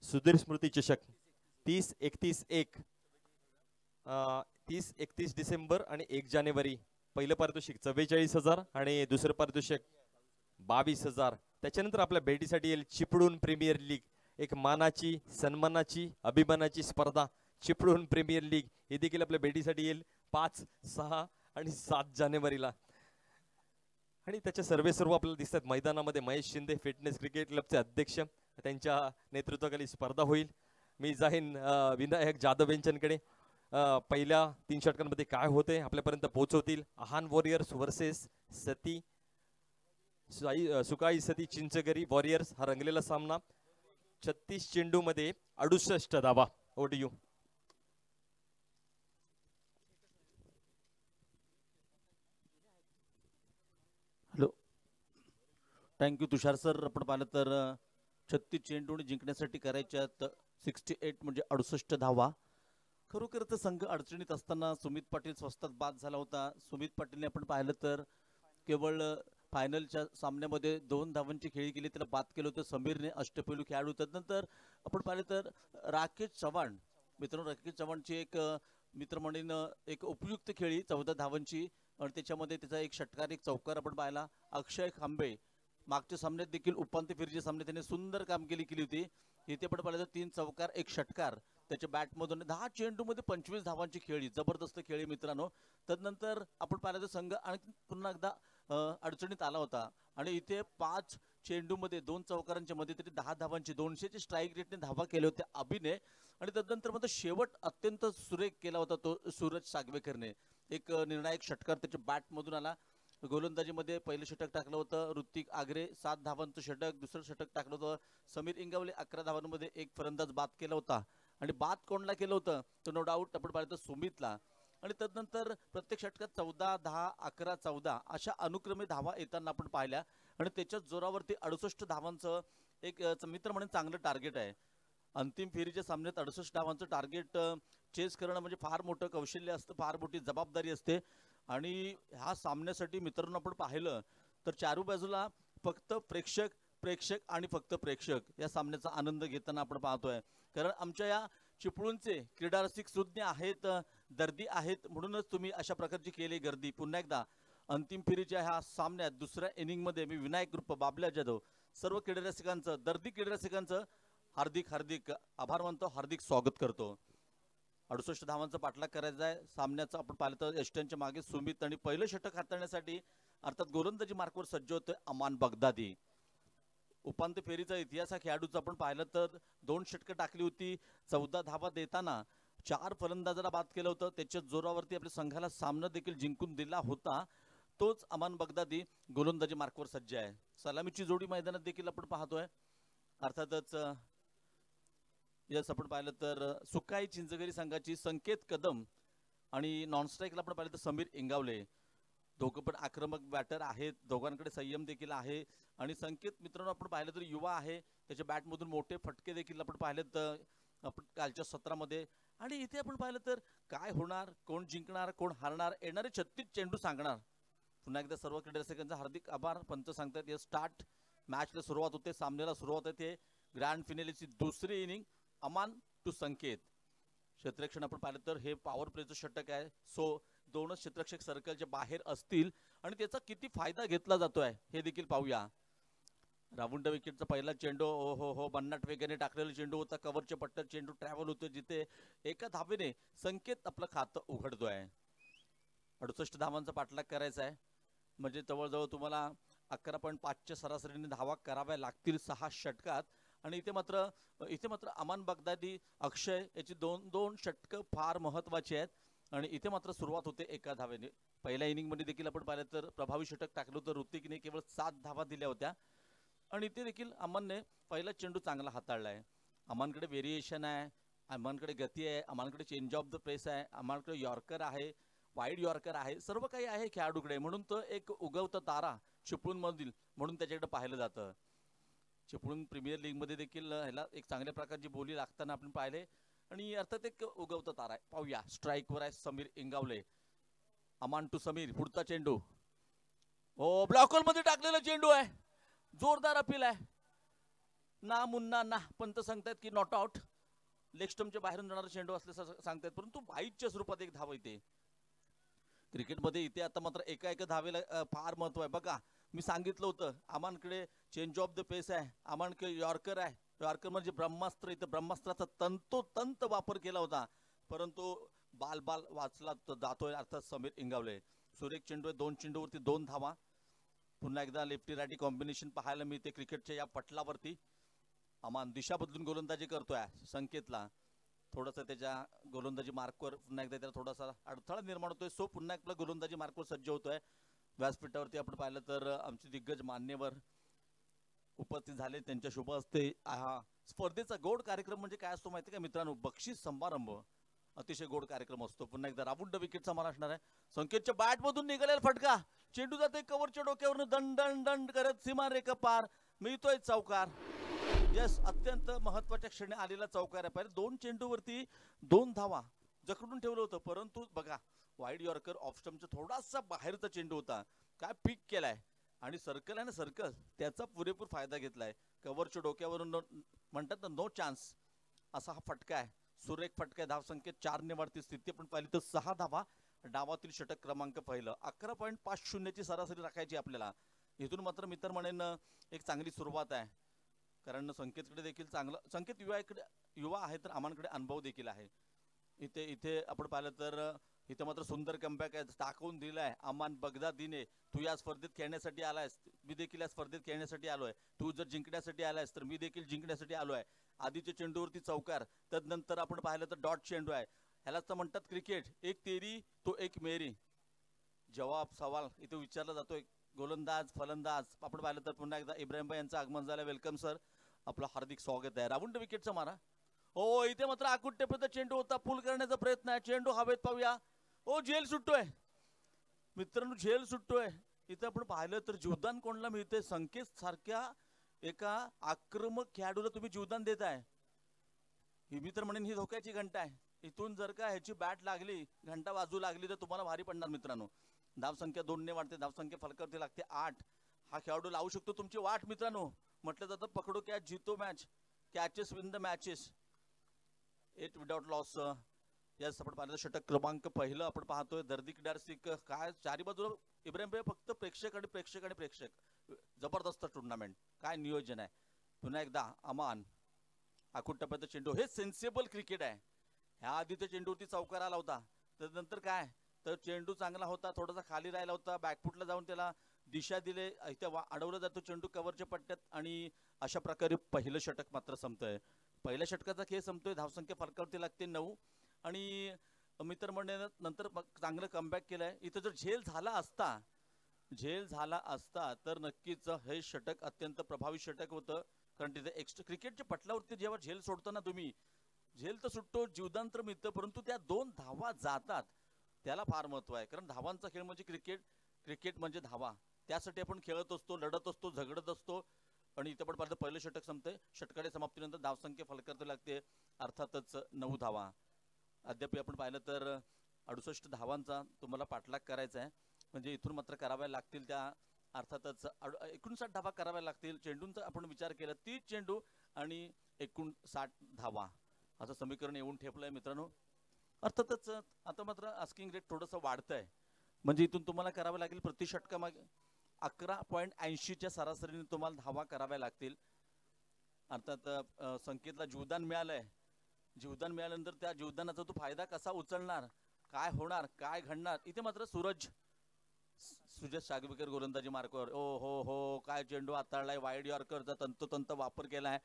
सुधीर स्मृती चषक 30-31 डिसेंबर आणि 1 जानेवारी. पहिलं पारितोषिक 44,000 आणि दुसरं पारितोषिक 22,000. त्याच्यानंतर आपल्या भेटीसाठी येईल चिपळूण प्रीमियर लीग. एक मानाची सन्मानाची अभिमानाची स्पर्धा चिपळूण प्रीमियर लीग ही देखील आपल्या भेटीसाठी येईल 5, 6 आणि 7 जानेवारीला. आणि त्याच्या सर्व आपल्याला दिसतात मैदानामध्ये. महेश शिंदे फिटनेस क्रिकेट क्लबचे अध्यक्ष त्यांच्या नेतृत्वाखाली स्पर्धा होईल. मी जाईन विनायक जाधव यांच्याकडे. पहिल्या 3 षटकांमध्ये काय होते आपल्यापर्यंत पोहोचवतील. आहान वॉरियर्स वर्सेस सुकाई सती चिंचगरी वॉरियर्स हा रंगलेला सामना. 36 चेंडू मध्ये 68 धावा. ओडीयू हॅलो थँक्यू तुषार सर. आपण पाहिलं तर 36 चेंडू जिंकण्यासाठी करायच्यात 68 म्हणजे 68 धावा. खरोखर तर संघ अडचणीत असताना सुमित पाटील स्वस्तात बाद झाला होता. सुमित पाटीलने आपण पाहिलं तर केवळ फायनलच्या सामन्यामध्ये 2 धावांची खेळी केली, त्याला बाद केलं होतं समीरने, अष्टपैलू खेळाडू. त्यानंतर आपण पाहिलं तर राकेश चव्हाण, मित्रांनो राकेश चव्हाणची एक मित्र म्हणून एक उपयुक्त खेळी 14 धावांची आणि त्याच्यामध्ये त्याचा एक षटकार एक चौकार आपण पाहिला. अक्षय खांबे मागच्या सामन्यात देखील उपांत्य फेरीच्या सामन्यात त्याने सुंदर कामगिरी केली होती. इथे पण पाहिलं तर 3 चौकार 1 षटकार त्याच्या बॅटमधून. 10 चेंडूमध्ये 25 धावांची खेळी, जबरदस्त खेळी मित्रांनो. त्यानंतर आपण पाहिलं तर संघ आणि पुन्हा एकदा अडचणीत आला होता आणि इथे 5 चेंडूमध्ये 2 चौकारांच्या मध्ये तरी 10 धावांची 200ची स्ट्राईक रेटने धावा केल्या होत्या अभिने. आणि त्यानंतर मात्र शेवट अत्यंत सुरेख केला होता तो सूरज सागवेकरने. एक निर्णायक षटकार त्याच्या बॅटमधून आला. गोलंदाजीमध्ये पहिलं षटक टाकलं होतं ऋतिक आगरे 7 धावांचं षटक, दुसरं षटक टाकलं होतं समीर इंगावले 11 धावांमध्ये एक फलंदाज बाद केला होता. आणि बाद कोणला केलं होतं तर नो डाऊट आपण पाहिलं तर सुमितला. आणि त्यानंतर प्रत्येक षटकात 14, 10, 11, 14 अशा अनुक्रमे धावा येताना आपण पाहिल्या. आणि त्याच्याच जोरावरती 68 धावांचं एक मित्र म्हणून चांगलं टार्गेट आहे. अंतिम फेरीच्या सामन्यात 68 धावांचं टार्गेट चेस करणं म्हणजे फार मोठं कौशल्य असतं, फार मोठी जबाबदारी असते. आणि ह्या सामन्यासाठी मित्रांनो आपण पाहिलं तर चारू बाजूला फक्त प्रेक्षक आणि फक्त प्रेक्षक या सामन्याचा आनंद घेताना आपण पाहतोय. कारण आमच्या या चिपळूणचे क्रीडा रसिक सुज्ञ आहेत, दर्दी आहेत, म्हणूनच तुम्ही अशा प्रकारची केली गर्दी. पुन्हा एकदा अंतिम फेरीच्या ह्या सामन्यात दुसऱ्या इनिंगमध्ये मी विनायक ग्रुप, बाबल्या जाधव, सर्व क्रीडा रसिकांचं, दर्दी क्रीडा रसिकांचं हार्दिक आभार मानतो, हार्दिक स्वागत करतो. 68 धावांचा पाठलाग करायचा आहे सामन्याचा. आपण पाहिलं तर यष्ट्यांच्या मागे सुमित आणि पहिलं षटक हाताळण्यासाठी अर्थात गोलंदाजी मार्कवर सज्ज होतोय अमान बगदादी. उपांत्य फेरीचा इतिहास हा खेळाडूचा आपण पाहिलं तर 2 षटकं टाकली होती, 14 धावा देताना 4 फलंदाजाला बाद केलं होतं. त्याच्या जोरावरती आपल्या संघाला सामना देखील जिंकून दिला होता. तोच अमान बगदादी गोलंदाजी मार्कवर सज्ज आहे. सलामीची जोडी मैदानात देखील आपण पाहतोय. अर्थातच यस आपण पाहिलं तर सुकाई चिंचगरी संघाची संकेत कदम आणि नॉन स्ट्राईकला आपण पाहिलं तर समीर इंगावले, दोघं पण आक्रमक बॅटर आहेत, दोघांकडे संयम देखील आहे. आणि संकेत मित्रांनो आपण पाहिलं तर युवा आहे, त्याच्या बॅटमधून मोठे फटके देखील आपण पाहिलेत आपण कालच्या सत्रामध्ये. आणि इथे आपण पाहिलं तर काय होणार, कोण जिंकणार, कोण हारणार, येणारे 36 चेंडू सांगणार. पुन्हा एकदा सर्व क्रीडा रसिकांचा हार्दिक आभार. पंच सांगतात या स्टार्ट मॅचला सुरुवात होते, सामन्याला सुरुवात होते. ग्रँड फिनालेची दुसरी इनिंग अमान टू संकेत. क्षेत्ररक्षण आपण पाहिलं तर हे पॉवर प्लेचं षटक आहे. सो 2च क्षेत्ररक्षक सर्कलच्या बाहेर असतील आणि त्याचा किती फायदा घेतला जातोय हे देखील पाहूया. रावुंड विकेटचा पहिला चेंडू हो बन्नाट वेगाने टाकलेला चेंडू होता. कव्हरच्या पट्ट्यात चेंडू ट्रॅव्हल होतो, जिथे एका धावेने संकेत आपलं खातं उघडतोय. 68 धावांचा पाठलाग करायचा आहे म्हणजे जवळजवळ तुम्हाला 11.5च्या सरासरीने धावा कराव्या लागतील 6 षटकात. आणि इथे मात्र अमान बगदादी, अक्षय याची 2 षटकं फार महत्वाची आहेत. आणि इथे मात्र सुरुवात होते एका धावेने. पहिल्या इनिंग मध्ये देखील आपण पाहिलं तर प्रभावी षटक टाकलं होतं ऋतिकने, केवळ 7 धावा दिल्या होत्या. आणि इथे देखील अमनने पहिला चेंडू चांगला हाताळलाय. अमानकडे व्हेरिएशन आहे, अमानकडे गती आहे, अमानकडे चेंज ऑफ द पेस आहे, अमानकडे यॉर्कर आहे, वाईड यॉर्कर आहे, सर्व काही आहे खेळाडूकडे. म्हणून तो एक उगवता तारा चिपळूण मधील म्हणून त्याच्याकडे पाहिलं जातं. चिपळूण प्रीमियर लीग मध्ये देखील ह्याला एक चांगल्या प्रकारची बोली लागताना आपण पाहिले. आणि अर्थात एक उगवता तारा आहे. पाहूया स्ट्राईकवर आहे समीर इंगावले. अमान टू समीर, पुढचा चेंडू हो ब्लॉकहोल मध्ये टाकलेला चेंडू आहे, जोरदार अपील आहे. ना मुन्ना ना पंत सांगतायत की नॉट आउट, लेग स्टंपच्या बाहेरून जाणारा चेंडू असल्याचं सांगतायत, परंतु वाईटच्या स्वरूपात एक धाव येते. क्रिकेटमध्ये इथे आता मात्र एका धावेला फार महत्व आहे. बघा मी सांगितलं होतं अमानकडे चेंज ऑफ द पेस आहे, अमानकडे यॉर्कर आहे. यॉर्कर म्हणजे ब्रह्मास्त्र, इथं ब्रह्मास्त्राचा तंतोतंत वापर केला होता, परंतु बाल वाचला जातोय अर्थात समीर इंगावले. सुरेख चेंडू आहे, 2 चेंडूवरती 2 धावा. पुन्हा एकदा लेफ्टी रायटी कॉम्बिनेशन पाहायला मिळते क्रिकेटच्या या पटलावरती. अमान दिशा बदलून गोलंदाजी करतोय. संकेतला थोडंसं त्याच्या गोलंदाजी मार्कवर पुन्हा एकदा त्याला थोडासा अडथळा निर्माण होतोय. सो पुन्हा एकदा गोलंदाजी मार्कवर सज्ज होतोय. व्यासपीठावरती आपण पाहिलं तर आमचे दिग्गज मान्यवर उपस्थित झाले, त्यांच्या शुभ हस्ते हा स्पर्धेचा गोड कार्यक्रम म्हणजे काय असतो माहिती का मित्रांनो, बक्षीस समारंभ अतिशय गोड कार्यक्रम असतो. पुन्हा एकदा रावुंड विकेटचा मारा असणार आहे. संकेतच्या बॅट मधून निघालेला फटका, चेंडू जाते कव्हरच्या डोक्यावरून, दंड करत सीमारेखा पार, मिळतोय चौकार. यस, अत्यंत महत्वाच्या क्षणी आलेला चौकार आहे. पहिले 2 चेंडूवरती 2 धावा जखडून ठेवलं होतं, परंतु बघा वाईड यॉर्कर ऑफ स्टंपचा थोडासा बाहेरचा चेंडू होता, काय पिक केलाय. आणि सर्कल आहे ना सर्कल, त्याचा पुरेपूर फायदा घेतलाय. कव्हरच्या डोक्यावरून म्हणतात ना नो चान्स असा हा फटका आहे, सुरेख फटका आहे. धावसंख्येत 4 वाढती स्थिती आपण पाहिली तर 6 धावा, डावातील षटक क्रमांक पहिलं. 11.50 सरासरी राखायची आपल्याला. इथून मात्र मित्र म्हणेन एक चांगली सुरुवात आहे, कारण संकेतकडे देखील चांगलं, संकेत युवा आहे तर आमांकडे अनुभव देखील आहे. इथे इथे आपण पाहिलं तर इथे मात्र सुंदर कमबॅक आहे, टाकून दिलाय. अमान बगदादीने, तू या स्पर्धेत खेळण्यासाठी आलायस, मी देखील या स्पर्धेत खेळण्यासाठी आलोय. तू जर जिंकण्यासाठी आलायस तर मी देखील जिंकण्यासाठी आलोय. आधीच्या चेंडूवरती चौकार, तदनंतर आपण पाहिलं तर डॉट चेंडू आहे. ह्यालाच तर म्हणतात क्रिकेट, एक तेरी तो एक मेरी. जवाब सवाल इथे विचारला जातोय. गोलंदाज फलंदाज आपण पाहिलं तर पुन्हा एकदा इब्राहिम भाई यांचं आगमन झालं. वेलकम सर, आपलं हार्दिक स्वागत आहे. राऊंड विकेटचा मारा. हो इथे मात्र आकुट्टेपर्यंत चेंडू होता, पूल करण्याचा प्रयत्न आहे. चेंडू हवेत पाहूया. ओ झेल सुटतोय मित्रांनो, झेल सुटतोय. इथे आपण पाहिलं तर जीवदान कोणाला मिळते? संकेत सारख्या एका आक्रमक खेळाडूला तुम्ही जीवदान देताय. ही मी तर म्हणेन ही धोक्याची घंटा आहे. इथून जर का ह्याची बॅट लागली, घंटा वाजू लागली तर तुम्हाला भारी पडणार मित्रांनो. धावसंख्या 2 वाढते, धावसंख्या फलकावरती लागते 8. हा खेळाडू लावू शकतो तुमची वाट मित्रांनो. म्हटलं जातं पकडो कॅच जितो match, catches win the matches. 8 without loss. Yes आपण पाहिलं षटक क्रमांक पहिलं आपण पाहतोय. दर्दीकदार सिक काय चारी बाजूला इब्राहिम भाई फक्त प्रेक्षक आणि प्रेक्षक आणि प्रेक्षक. जबरदस्त टुर्नामेंट, काय नियोजन आहे. पुन्हा एकदा अमान आकुट्टप्याचा चेंडू. हे सेन्सेबल क्रिकेट आहे. ह्या आधी त्या चेंडूवरती चौकार आला होता, त्यानंतर काय तर चेंडू चांगला होता, थोडासा खाली राहिला होता, बॅकफुटला जाऊन त्याला दिशा दिले, इथे अडवला जातो चेंडू कव्हरच्या पट्ट्यात. आणि अशा प्रकारे पहिलं षटक मात्र संपतंय. पहिल्या षटकाचा खेळ संपतोय. धावसंख्या फलकावरती लागते 9. आणि मित्र म्हणणे नंतर चांगलं कमबॅक केलंय. इथं जर झेल झाला असता तर नक्कीच हे षटक अत्यंत प्रभावी षटक होतं. कारण तिथे एक्स्ट्रा क्रिकेटच्या पटलावरती जेव्हा झेल सोडताना तुम्ही, झेल तर सुटतो, जीवदान तर मिळतं, परंतु त्या 2 धावा जातात त्याला फार महत्व आहे. कारण धावांचा खेळ म्हणजे क्रिकेट, क्रिकेट म्हणजे धावा. त्यासाठी आपण खेळत असतो, लढत असतो, झगडत असतो. आणि इथं पण पाहिलं पहिलं षटक संपतंय. षटकाच्या समाप्तीनंतर धावसंख्या फलकावरती लागते अर्थातच 9 धावा. अद्याप आपण पाहिलं तर 68 धावांचा तुम्हाला पाठलाग करायचा आहे. म्हणजे इथून मात्र कराव्या लागतील त्या अर्थातच 59 धावा कराव्या लागतील. चेंडूंचा आपण विचार केला 30 चेंडू आणि 59 धावा असं समीकरण येऊन ठेपलंय मित्रांनो. अर्थातच आता मात्र आस्किंग रेट थोडंसं वाढतंय. म्हणजे इथून तुम्हाला करावं लागेल प्रति षटकामागे 11.80च्या सरासरीने तुम्हाला धावा कराव्या लागतील. अर्थात संकेतला जीवदान मिळालंय. जीवदान मिळाल्यानंतर त्या जीवदानाचा तो फायदा कसा उचलणार, काय होणार, काय घडणार. इथे मात्र सुजय सागवेकर गोलंदाजी मार्कावर. ओ हो हो, काय चेंडू हाताळलाय. वाईड यॉर्करचा तंतोतंत वापर केलाय.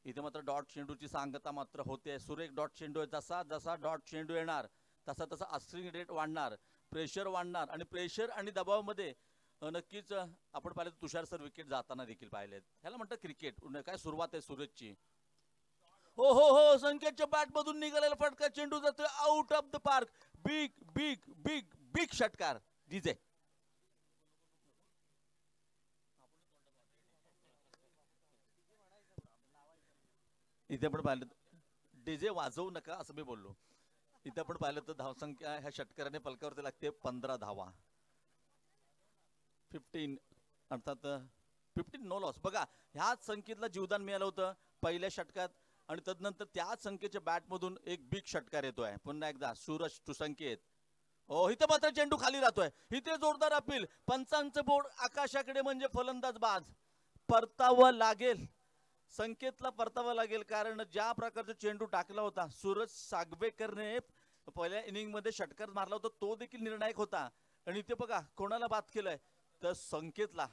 इथे मात्र डॉट चेंडूची सांगता मात्र होते. सुरेख डॉट चेंडू आहे. जसा जसा डॉट चेंडू येणार तसा तसा आस्किंग रेट वाढणार, प्रेशर वाढणार. आणि प्रेशर आणि दबावामध्ये नक्कीच आपण पाहिलं तुषार सर विकेट जाताना देखील पाहिलेत. ह्याला म्हणतात क्रिकेट. काय सुरुवात आहे सुरेशची. हो हो हो, संकेतच्या बॅट मधून निघालेला फटका, चेंडू जातोय out of the park. Big big big big षटकार डीजे. इथे आपण पाहिलं डीजे वाजवू नका असं मी बोललो. इथे आपण पाहिलं तर धावसंख्या ह्या षटकाराने फलकावरती लागते 15 धावा. 15 अर्थात 15 नो लॉस. बघा ह्याच संकेतला जीवदान मिळालं होतं पहिल्या षटकात आणि तदनंतर त्याच संकेतच्या बॅटमधून एक बिग षटकार येतोय. पुन्हा एकदा सूरज टू संकेत. हो इथे मात्र चेंडू खाली राहतोय. इथे जोरदार अपील. पंचांचं बोर्ड आकाशाकडे म्हणजे फलंदाज बाद. परतावं लागेल संकेतला, परतावं लागेल. कारण ज्या प्रकारचा चेंडू टाकला होता सूरज सागवेकरने पहिल्या इनिंग मध्ये षटकार मारला होता तो देखील निर्णायक होता. आणि इथे बघा कोणाला बाद केलंय तर संकेतला.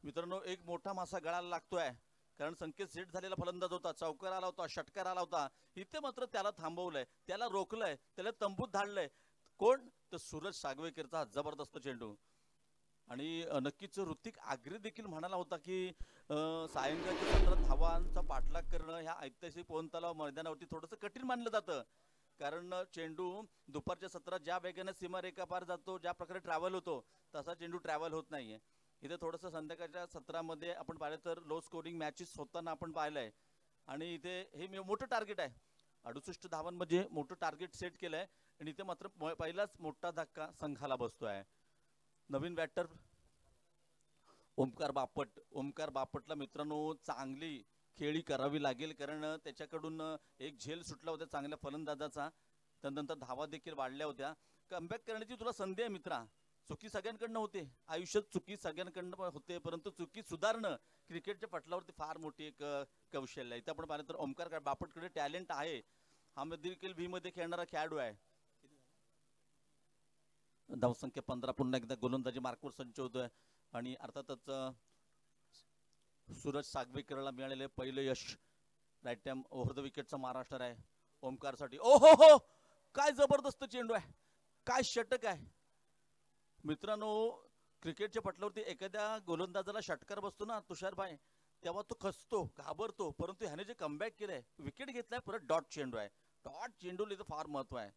मित्रांनो एक मोठा मासा गळाला लागतोय. कारण संकेत सेट झालेला फलंदाज होता, चौकार आला होता, षटकार आला होता. इथे मात्र त्याला थांबवलंय, त्याला रोखलंय, त्याला तंबूत धाडलंय. कोण तर सूरज सागवेकरचा जबरदस्त चेंडू. आणि नक्कीच ऋतिक आग्रे देखील म्हणाला होता की सायंकाळच्या 17 धावांचा पाठलाग करणं ह्या ऐतिहासिक पवन तलाव मैदानावरती थोडंसं कठीण मानलं जातं. कारण चेंडू दुपारच्या 17 ज्या वेगाने सीमारेखा पार जातो, ज्या प्रकारे ट्रॅव्हल होतो तसा चेंडू ट्रॅव्हल होत नाहीये. इथे थोडंसं संध्याकाळच्या 17 मध्ये आपण पाहिलं तर लो स्कोरिंग मॅचेस होताना आपण पाहिलंय. आणि इथे हे मोठं टार्गेट आहे. 68 धावांमध्ये मोठं टार्गेट सेट केलंय. आणि इथे मात्र पहिलाच मोठा धक्का संघाला बसतोय. नवीन बॅटर ओमकार बापटला मित्रांनो चांगली खेळी करावी लागेल, कारण त्याच्याकडून एक झेल सुटला होता चांगल्या फलंदाजाचा, त्यानंतर धावा देखील वाढल्या होत्या. कमबॅक करण्याची तुला संधी आहे मित्रा. चुकी सगळ्यांकडनं होते आयुष्यात, चुकी सगळ्यांकडनं होते, परंतु चुकी सुधारणं क्रिकेटच्या पटलावरती फार मोठी एक कौशल्य आहे. इथं आपण पाहिलं तर ओमकार बापटकडे टॅलेंट आहे. हा देखील व्ही मध्ये खेळणारा खेळाडू आहे. धावसंख्या 15, पुन्हा एकदा गोलंदाजी मार्कवर संच होतोय आणि अर्थातच सूरज सागवेकरला मिळालेले पहिलं यश. राईट टाइम ओव्हर द विकेटचा महाराष्ट्र आहे ओमकारसाठी. ओ हो हो, काय जबरदस्त चेंडू आहे, काय षटक आहे मित्रांनो. क्रिकेटच्या पटलावरती एखाद्या गोलंदाजाला षटकार बसतो ना तुषारभाई, तेव्हा तो खचतो, घाबरतो, परंतु ह्याने जे कमबॅक केलंय, विकेट घेतलाय, परत डॉट चेंडू आहे. डॉट चेंडूला इथं फार महत्व आहे.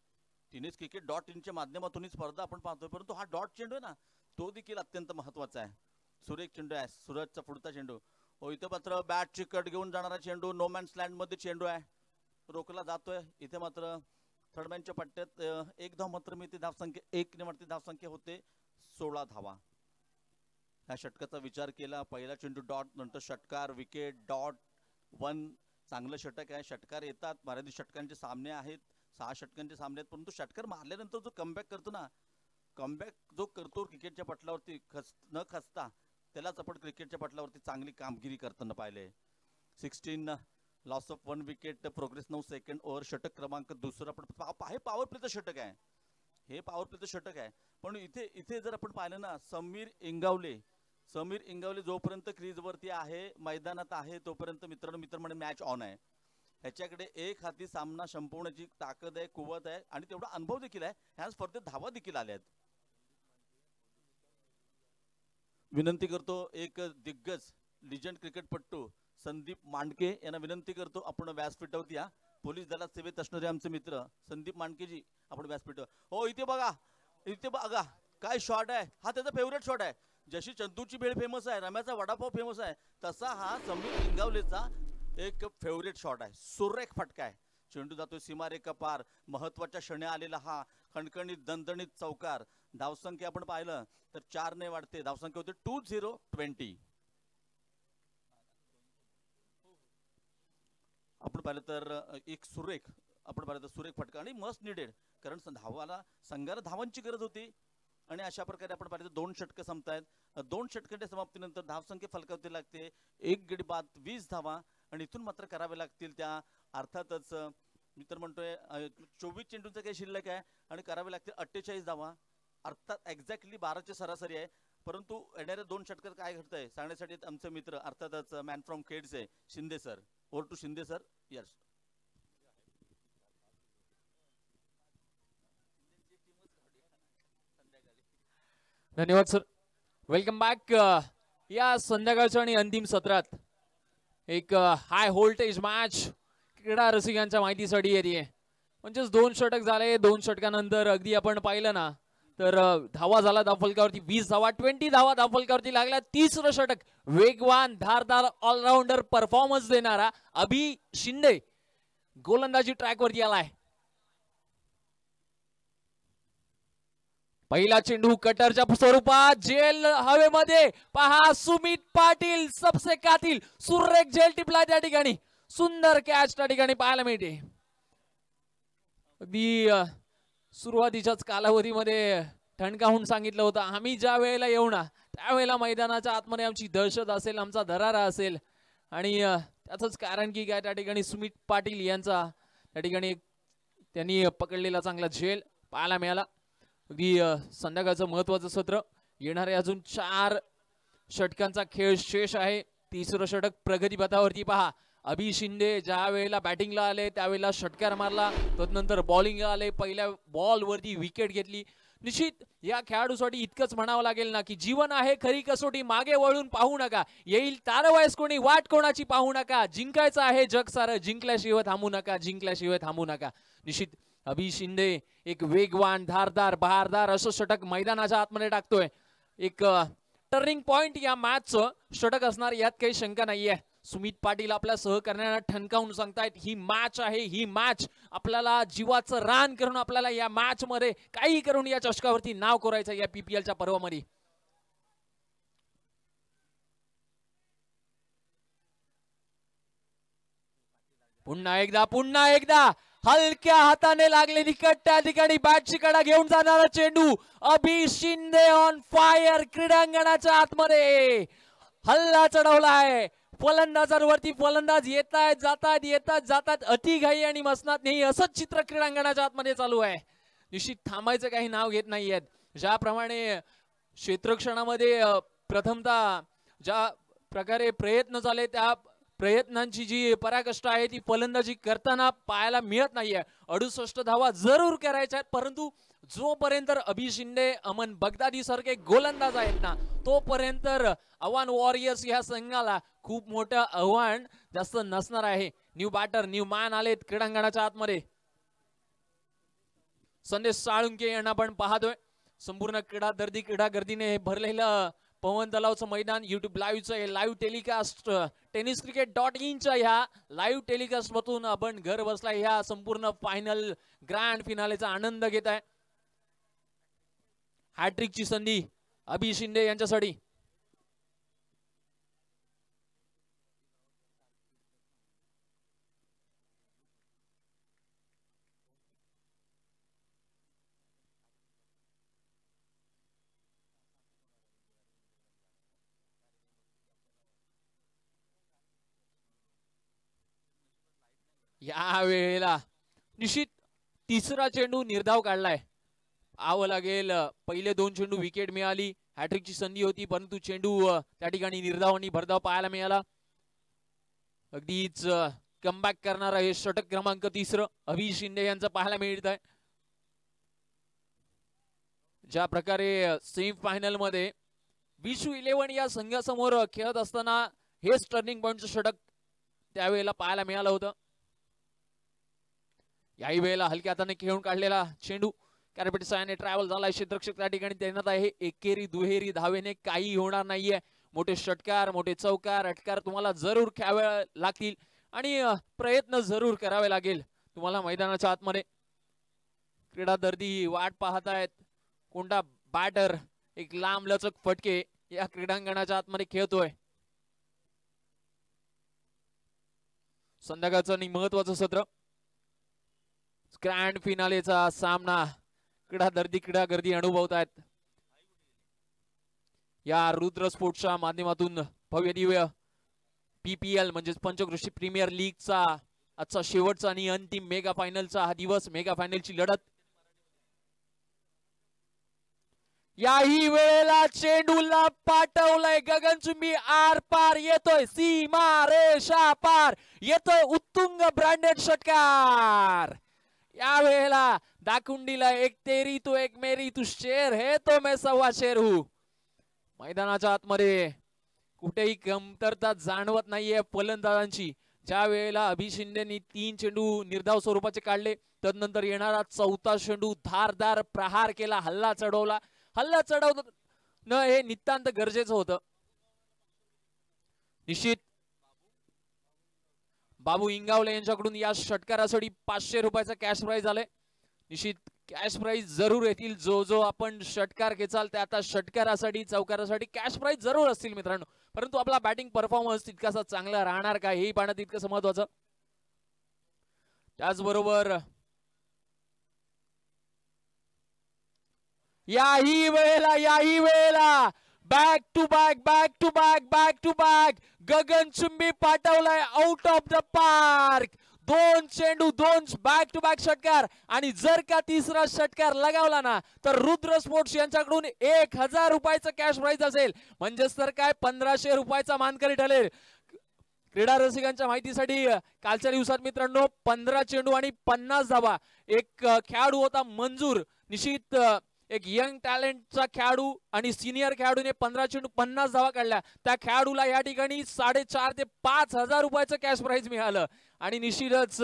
तिनेच क्रिकेट डॉट इनच्या माध्यमातून स्पर्धा आपण पाहतोय, परंतु हा डॉट चेंडू आहे ना, तो देखील अत्यंत महत्वाचा आहे. सुरेख चेंडू आहे, सूरजचा पुढचा चेंडू. हो, इथे मात्र बॅटची कट घेऊन जाणारा चेंडू, नो मॅन्स लँड मध्ये चेंडू आहे, रोखला जातोय. इथे मात्र थर्डमॅनच्या पट्ट्यात एक धाव मात्र मिळते. धावसंख्या 1 ने मारते, धावसंख्या होते 16 धावा. ह्या षटकाचा विचार केला, पहिला चेंडू डॉट, नंतर षटकार, विकेट, डॉट, 1. चांगलं षटक आहे. षटकार येतात, मर्यादित षटकांचे सामने आहेत, 6 षटकांचे सामने आहेत, परंतु षटकार मारल्यानंतर जो कमबॅक करतो ना, कमबॅक जो करतो क्रिकेटच्या पटलावरती न खचता, त्यालाच आपण क्रिकेटच्या पटलावरती चांगली कामगिरी करताना पाहिले. 16 loss of 1 wicket, progress 9 second over. षटक क्रमांक 2 पण हे पॉवर प्लेचं षटक आहे, हे पॉवर प्लेचं षटक आहे. पण इथे जर आपण पाहिलं ना, समीर इंगावले जोपर्यंत क्रीजवरती आहे, मैदानात आहे, तोपर्यंत मित्र म्हणे मॅच ऑन आहे. ह्याच्याकडे एक हाती सामना संपवण्याची ताकद आहे, कुवत आहे आणि तेवढा अनुभव देखील आहे. ह्या स्पर्धेत धावा देखील आल्या आहेत. विनंती करतो एक दिग्गज लिजंड क्रिकेटपटू संदीप मांडके यांना विनंती करतो, आपण व्यासपीठावरती या. पोलीस दलात सेवेत असणारे आमचे मित्र संदीप मांडकेजी, आपण व्यासपीठावर. हो, इथे बघा काय शॉट आहे, हा त्याचा फेवरेट शॉट आहे. जशी चंदूची भेळ फेमस आहे, रम्याचा वडापाव फेमस आहे, तसा हा समीर इंगावलेचा एक फेवरेट शॉट आहे. सुरेख फटका आहे, चेंडू जातोय सीमारेखा पार. महत्वाच्या क्षणी आलेला हा खणखणीत दणदणीत चौकार. धावसंख्या आपण पाहिलं तर 4 ने वाढते, धावसंख्या होते 2020. आपण पाहिलं तर एक सुरेख फटका आणि मस्ट निडेड, कारण संघाला धावांची गरज होती. आणि अशा प्रकारे आपण पाहिलं 2 षटकं संपतायत. 2 षटकांच्या समाप्तीनंतर धावसंख्या फलकावती लागते. 1 गडी बाद 20 धावा आणि इथून मात्र करावे लागतील त्या, अर्थातच मी तर म्हणतोय 24 चेंडूंचा काही शिल्लक आहे आणि करावे लागतील 48 धावा, अर्थात एक्झॅक्टली 12ची सरासरी आहे. परंतु येणाऱ्या 2 षटकात काय घडतंय सांगण्यासाठी आमचे मित्र, अर्थातच मॅन फ्रॉम खेडचे Shinde sir. Over to Shinde sir. Yes, धन्यवाद सर, वेलकम बॅक. या संध्याकाळच्या आणि अंतिम सत्रात एक हाय व्होल्टेज मॅच क्रीडा रसिकांच्या माहितीसाठी येते. म्हणजेच 2 षटक झाले. 2 षटकानंतर अगदी आपण पाहिलं ना तर धावा झाला धावफलकावरती 20 धावा, 20 धावा धावफलकावरती लागल्या. 3रं षटक वेगवान धारदार ऑलराऊंडर परफॉर्मन्स देणारा अभि शिंदे गोलंदाजी ट्रॅकवरती आलाय. पहिला चेंडू कटरच्या स्वरूपात, जेल हवेमध्ये पहा. सुमित पाटील सबसे कातिल, सुरेख जेल टिपला त्या ठिकाणी. सुंदर कॅच त्या ठिकाणी पाहायला मिळते. अगदी सुरुवातीच्याच कालावधीमध्ये ठणकावून सांगितलं होतं, आम्ही ज्या वेळेला येऊ ना त्यावेळेला मैदानाच्या आतमध्ये आमची दहशत असेल, आमचा दरारा असेल. आणि त्याचंच कारण की काय, त्या ठिकाणी सुमित पाटील यांचा त्या ठिकाणी त्यांनी पकडलेला चांगला झेल पाहायला मिळाला. अगदी संध्याकाळचं महत्वाचं सत्र. येणारे अजून 4 षटकांचा खेळ शेष आहे. 3रं षटक प्रगतीपथावरती पहा. अभि शिंदे ज्या वेळेला बॅटिंगला आले त्यावेळेला षटकार मारला, तदनंतर बॉलिंगला आले, पहिल्या बॉलवरती विकेट घेतली. निश्चित या खेळाडूसाठी इतकंच म्हणावं लागेल ना की जीवन आहे खरी कसोटी, मागे वळून पाहू नका, येईल तारवायस कोणी, वाट कोणाची पाहू नका, जिंकायचं आहे जग सारं, जिंकल्याशिवाय थांबू नका, जिंकल्याशिवाय थांबू नका. निश्चित अभि शिंदे एक वेगवान धारदार बहारदार असं षटक मैदानाच्या आतमध्ये टाकतोय. एक टर्निंग पॉइंट या मॅचचं षटक असणार यात काही शंका नाहीये. सुमित पाटील आपल्या सहकार्यांना ठणकावून सांगतायत ही मॅच आहे, ही मॅच आपल्याला जीवाचं रान करून आपल्याला या मॅच मध्ये काही करून या चषकावरती नाव कोरायचं या PPL च्या पर्वामध्ये. पुन्हा एकदा हलक्या हाताने लागले निकट त्या ठिकाणी बॅटची कडा घेऊन जाणारा चेंडू. अभि शिंदे ऑन फायर. क्रीडांगणाच्या आतमध्ये हल्ला चढवलाय. फलंदाजांवरती फलंदाज येतात जातात अतिघाई आणि मसनात नाही असंच चित्र क्रीडांगणाच्या आतमध्ये चालू आहे. निश्चित थांबायचं काही नाव घेत नाहीयेत. ज्याप्रमाणे क्षेत्ररक्षणामध्ये प्रथमतः ज्या प्रकारे प्रयत्न झाले त्या प्रयत्नांची जी पराकाष्ठा आहे ती फलंदाजी करताना पाहायला मिळत नाहीये. 68 धावा जरूर करायच्या आहेत, परंतु जोपर्यंत अभि शिंदे, अमन बगदादी सारखे गोलंदाज आहेत ना तोपर्यंत आव्हान वॉरियर्स ह्या संघाला खूप मोठं आव्हान जास्त नसणार आहे. न्यू बॅटर न्यू मॅन आलेत क्रीडांगणाच्या आतमध्ये. संदेश साळुंके यांना आपण पाहतोय. संपूर्ण क्रीडा गर्दीने भरलेलं पवन तलावचं मैदान युट्यूब लाईव्हचं लाईव्ह टेलिकास्ट tenniscricket.in ह्या लाईव्ह टेलिकास्ट मधून आपण घर बसला ह्या संपूर्ण फायनल ग्रँड फिनालेचा आनंद घेत आहे. हॅट्रिकची संधी अभि शिंदे यांच्यासाठी. या वेळेला निश्चित तिसरा चेंडू निर्धाव काढलाय. आव लागेल पहिले 2 चेंडू विकेट मिळाली. हॅट्रिकची संधी होती परंतु चेंडू त्या ठिकाणी निर्धाव आणि भरधाव पाहायला मिळाला. अगदीच कमबॅक करणारा हे षटक क्रमांक 3 अभि शिंदे यांचं पाहायला मिळत आहे. ज्या प्रकारे सेमीफायनल मध्ये विश्व 11 या संघासमोर खेळत असताना हेच टर्निंग पॉइंटचं षटक त्यावेळेला पाहायला मिळालं होतं. याही वेळेला हलक्या हाताने खेळून काढलेला चेंडू कॅरेपेट सायाने ट्रॅव्हल झालाय. क्षेत्ररक्षक त्या ठिकाणी तैनात आहे. एकेरी दुहेरी धावेने काही होणार नाहीये. मोठे षटकार मोठे चौकार अटकार तुम्हाला जरूर खेळावे लागतील आणि प्रयत्न जरूर करावे लागेल तुम्हाला मैदानाच्या आतमध्ये. क्रीडा दर्दी वाट पाहतायत. कोणता बॅटर एक लांब लचक फटके या क्रीडांगणाच्या आतमध्ये खेळतोय. संध्याकाळचं आणि महत्वाचं सत्र ग्रँड फिनालेचा सामना क्रीडा गर्दी अनुभवत आहेत. या रुद्र स्पोर्ट्सच्या माध्यमातून भव्य दिव्य PPL म्हणजेच पंचक्रोशी प्रीमियर लीगचा आजचा शेवटचा आणि अंतिम मेगा फायनलचा हा दिवस. मेगा फायनलची लढत याही वेळेला चेंडूला पाठवलंय गगनचुंबी आर पार येतोय. सीमा रेषा पार येतोय उत्तुंग ब्रँडेड षटकार. या वेळेला दाकुंडीला एक तेरी तू एक मेरी तू शेर है तो मैं सव्वा शेर हूं. मैदानाच्या आतमध्ये कुठेही कमतरता जाणवत नाहीये फलंदाजांची. ज्या वेळेला अभि शिंदेनी 3 चेंडू निर्धाव स्वरूपाचे काढले तदनंतर येणारा 4था चेंडू धारदार प्रहार केला. हल्ला चढवणं हे नितांत गरजेचं होतं. निश्चित बाबू इंगावले यांच्याकडून या षटकारासाठी 500 रुपयाचा कॅश प्राइज आलाय. निश्चित कॅश प्राइज जरूर येतील. जो आपण षटकार घेचाल त्या आता षटकारासाठी चौकारासाठी कॅश प्राइज जरूर असतील मित्रांनो. परंतु आपला बॅटिंग परफॉर्मन्स तितकासा चांगला राहणार का हेही पाहणं तितकंच महत्वाचं. त्याचबरोबर याही वेळेला बॅक टू बॅक गगनचुंबी पाठवलाय आउट ऑफ द पार्क. 2 चेंडू 2 बॅक टू बॅक षटकार आणि जर का तिसरा षटकार लगावला ना तर रुद्र स्पोर्ट्स यांच्याकडून 1000 रुपयाचं कॅश प्राइज असेल. म्हणजेच तर काय 1500 रुपयाचा मानकरी ठरेल. क्रीडा रसिकांच्या माहितीसाठी कालच्या दिवसात मित्रांनो 15 चेंडू आणि 50 धावा एक खेळाडू होता मंजूर. निश्चित एक यंग टॅलेंटचा खेळाडू आणि सिनियर खेळाडूने 15 चेंडू 50 धावा काढल्या. त्या खेळाडूला या ठिकाणी 4,500 ते 5,000 रुपयाचं कॅश प्राइज मिळालं. आणि निश्चितच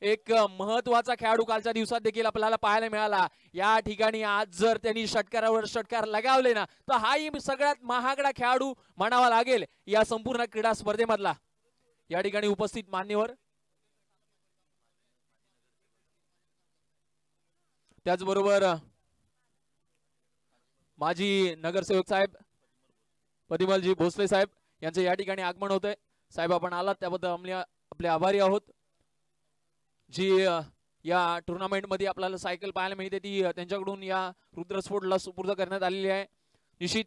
एक महत्वाचा खेळाडू कालच्या दिवसात देखील आपल्याला पाहायला मिळाला. या ठिकाणी आज जर त्यांनी षटकारावर षटकार लगावले ना तर हाही सगळ्यात महागडा खेळाडू म्हणावा लागेल या संपूर्ण क्रीडा स्पर्धेमधला. या ठिकाणी उपस्थित मान्यवर त्याचबरोबर माजी नगरसेवक साहेब परिमलजी भोसले साहेब यांचे या ठिकाणी आगमन होतंय. साहेब आपण आलात त्याबद्दल आपले आभारी आहोत. जी या टुर्नामेंट मध्ये आपल्याला सायकल पाहायला मिळते ती त्यांच्याकडून या रुद्रस्फोटला सुपूर्द करण्यात आलेली आहे. निश्चित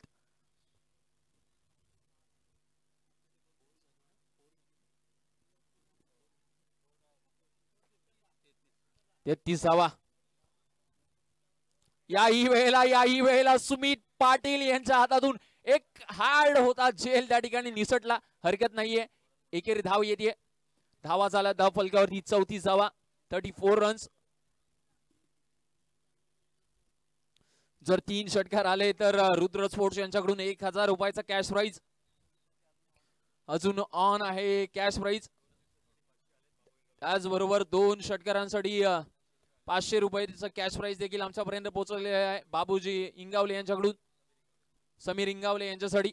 तेहतीसावा याही वेळेला सुमित पाटील यांच्या हातातून एक हार्ड होता झेल त्या ठिकाणी निसटला. हरकत नाहीये. एकेरी धाव येते. धावा झाला धाव फलकावरती 34 धावा 34 रन्स. जर 3 षटकार आले तर रुद्र स्पोर्ट्स यांच्याकडून 1000 रुपयाचा कॅश प्राइज अजून ऑन आहे. कॅश प्राइज त्याचबरोबर 2 षटकारांसाठी 500 रुपयाचा कॅश प्राइज देखील आमच्यापर्यंत पोहोचलेले आहे. बाबूजी इंगावले यांच्याकडून समीर इंगावले यांच्यासाठी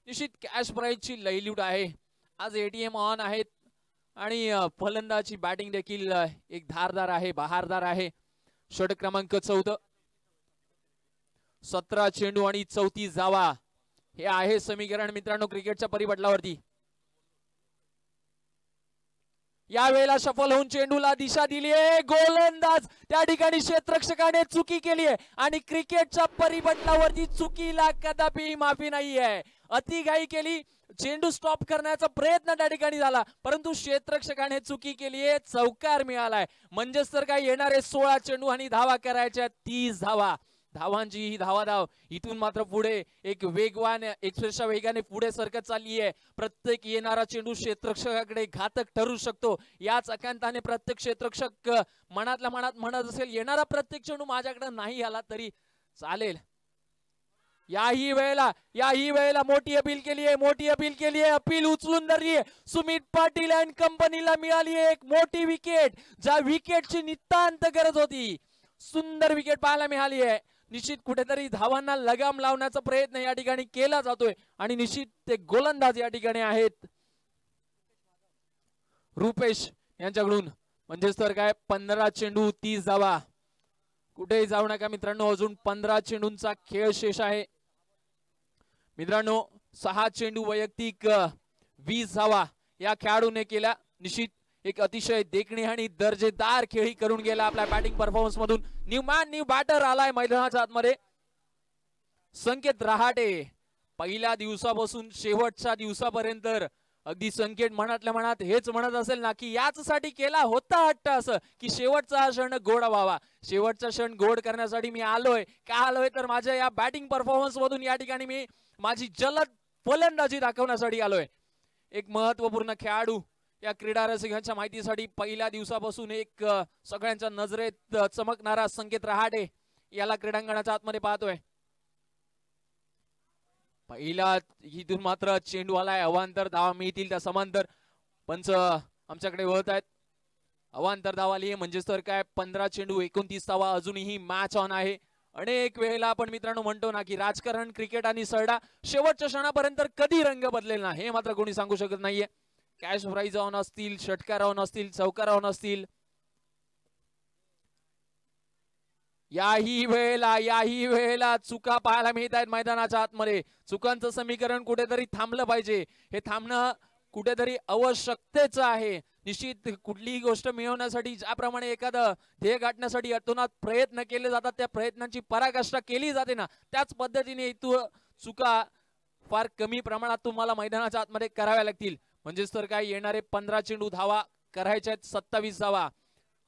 निश्चित कॅश प्राइजची लईलूट आहे. आज एटीएम ऑन आहेत आणि फलंदाची बॅटिंग देखील एक धारदार आहे, बहारदार आहे. षटक क्रमांक 14 17 चेंडू आणि 34 धावा हे आहे समीकरण मित्रांनो क्रिकेटच्या परिपटलावरती. यावेळेला सफल होऊन चेंडूला दिशा दिली आहे. गोलंदाज त्या ठिकाणी क्षेत्ररक्षकाने चुकी केली आहे आणि क्रिकेटच्या परिपटलावरती चुकीला कदापि माफी नाही आहे. अतिघाई केली. चेंडू स्टॉप करण्याचा प्रयत्न त्या ठिकाणी झाला परंतु क्षेत्ररक्षकाने चुकी केली आहे. चौकार मिळालाय. म्हणजेच तर काय येणारे 16 चेंडू आणि धावा करायच्या 30 धावा. धावांची ही धावाधाव इथून मात्र पुढे एक वेगवान एक्सप्रेसच्या वेगाने पुढे सरकत चालली आहे. प्रत्येक येणारा चेंडू क्षेत्ररक्षकाकडे घातक ठरू शकतो. याच अकांताने प्रत्येक क्षेत्ररक्षक मनातल्या मनात म्हणत असेल येणारा प्रत्येक चेंडू माझ्याकडे नाही आला तरी चालेल. याही वेळेला मोठी अपील केली आहे. अपील उचलून धरली आहे. सुमित पाटील अँड कंपनीला मिळाली आहे एक मोठी विकेट. ज्या विकेटची नितांत गरज होती. सुंदर विकेट पाहायला मिळाली आहे. निश्चित कुठेतरी धावांना लगाम लावण्याचा प्रयत्न या ठिकाणी केला जातोय आणि निश्चित ते गोलंदाज या ठिकाणी आहेत रुपेश यांच्याकडून. म्हणजेच तर काय 15 चेंडू 30 धावा. कुठेही जाऊ नका मित्रांनो. अजून 15 चेंडूंचा खेळ शेष आहे मित्रांनो. 6 चेंडू वैयक्तिक 20 धावा या खेळाडूने केल्या. निश्चित एक अतिशय देखणी आणि दर्जेदार खेळी करून गेला आपल्या बॅटिंग परफॉर्मन्स मधून. न्यू बॅटर आलाय मैदानाच्या आतमध्ये. संकेत रहाटे पहिल्या दिवसापासून शेवटच्या दिवसापर्यंत अगदी संकेत मनातल्या मनात हेच म्हणत असेल ना की याचसाठी केला होता हट्ट असं की शेवटचा क्षण गोड व्हावा. शेवटचा क्षण गोड करण्यासाठी मी आलोय. का आलोय तर माझ्या या बॅटिंग परफॉर्मन्स मधून या ठिकाणी मी माझी जलद फलंदाजी दाखवण्यासाठी आलोय. एक महत्वपूर्ण खेळाडू या क्रीडा रसिकांच्या माहितीसाठी पहिल्या दिवसापासून एक सगळ्यांच्या नजरेत चमकणारा संकेत रहाटे याला क्रीडांगणाच्या आतमध्ये पाहतोय. पहिला इथून मात्र चेंडू आलाय. अवांतर धावा मिळतील त्या समांतर. पंच आमच्याकडे वळत आहेत. अवांतर धावा आली म्हणजेच तर काय 15 चेंडू 29 धावा. अजूनही मॅच ऑन आहे. अनेक वेळेला आपण मित्रांनो म्हणतो ना की राजकारण क्रिकेट आणि सरडा शेवटच्या क्षणापर्यंत कधी रंग बदलेल ना हे मात्र कोणी सांगू शकत नाहीये. कॅश प्राइज ऑन असतील, षटकार ऑन असतील, चौकार ऑन असतील. याही वेळेला चुका पाहायला मिळत आहेत मैदानाच्या आतमध्ये. चुकांचं समीकरण कुठेतरी थांबलं पाहिजे. हे थांबणं कुठेतरी आवश्यकतेचं आहे. निश्चित कुठलीही गोष्ट मिळवण्यासाठी ज्याप्रमाणे एखादं ध्येय गाठण्यासाठी अतोनात प्रयत्न केले जातात त्या प्रयत्नांची पराकाष्ठा केली जाते ना त्याच पद्धतीने इथं चुका फार कमी प्रमाणात तुम्हाला मैदानाच्या आतमध्ये कराव्या लागतील. म्हणजेच तर काय येणारे 15 चेंडू धावा करायच्या आहेत 27 धावा.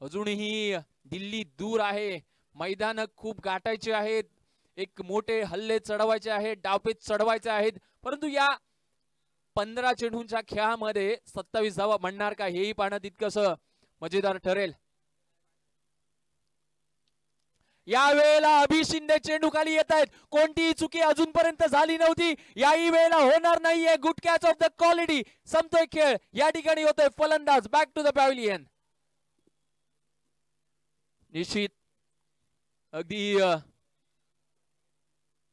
अजूनही दिल्ली दूर आहे. मैदान खूप गाठायचे आहेत. एक मोठे हल्ले चढवायचे आहेत, डावपेच चढवायचे आहेत. परंतु या 15 चेंडूंच्या खेळामध्ये 27 धावा म्हणणार का हेही पाहणं तितकंस मजेदार ठरेल. यावेळेला अभि शिंदे चेंडू खाली येत आहेत. कोणतीही चुकी अजूनपर्यंत झाली नव्हती. याही वेळेला होणार नाहीये. Good catch of the quality. संपतोय खेळ. या ठिकाणी होतोय फलंदाज बॅक टू द पॅव्हिलियन. निश्चित अगदी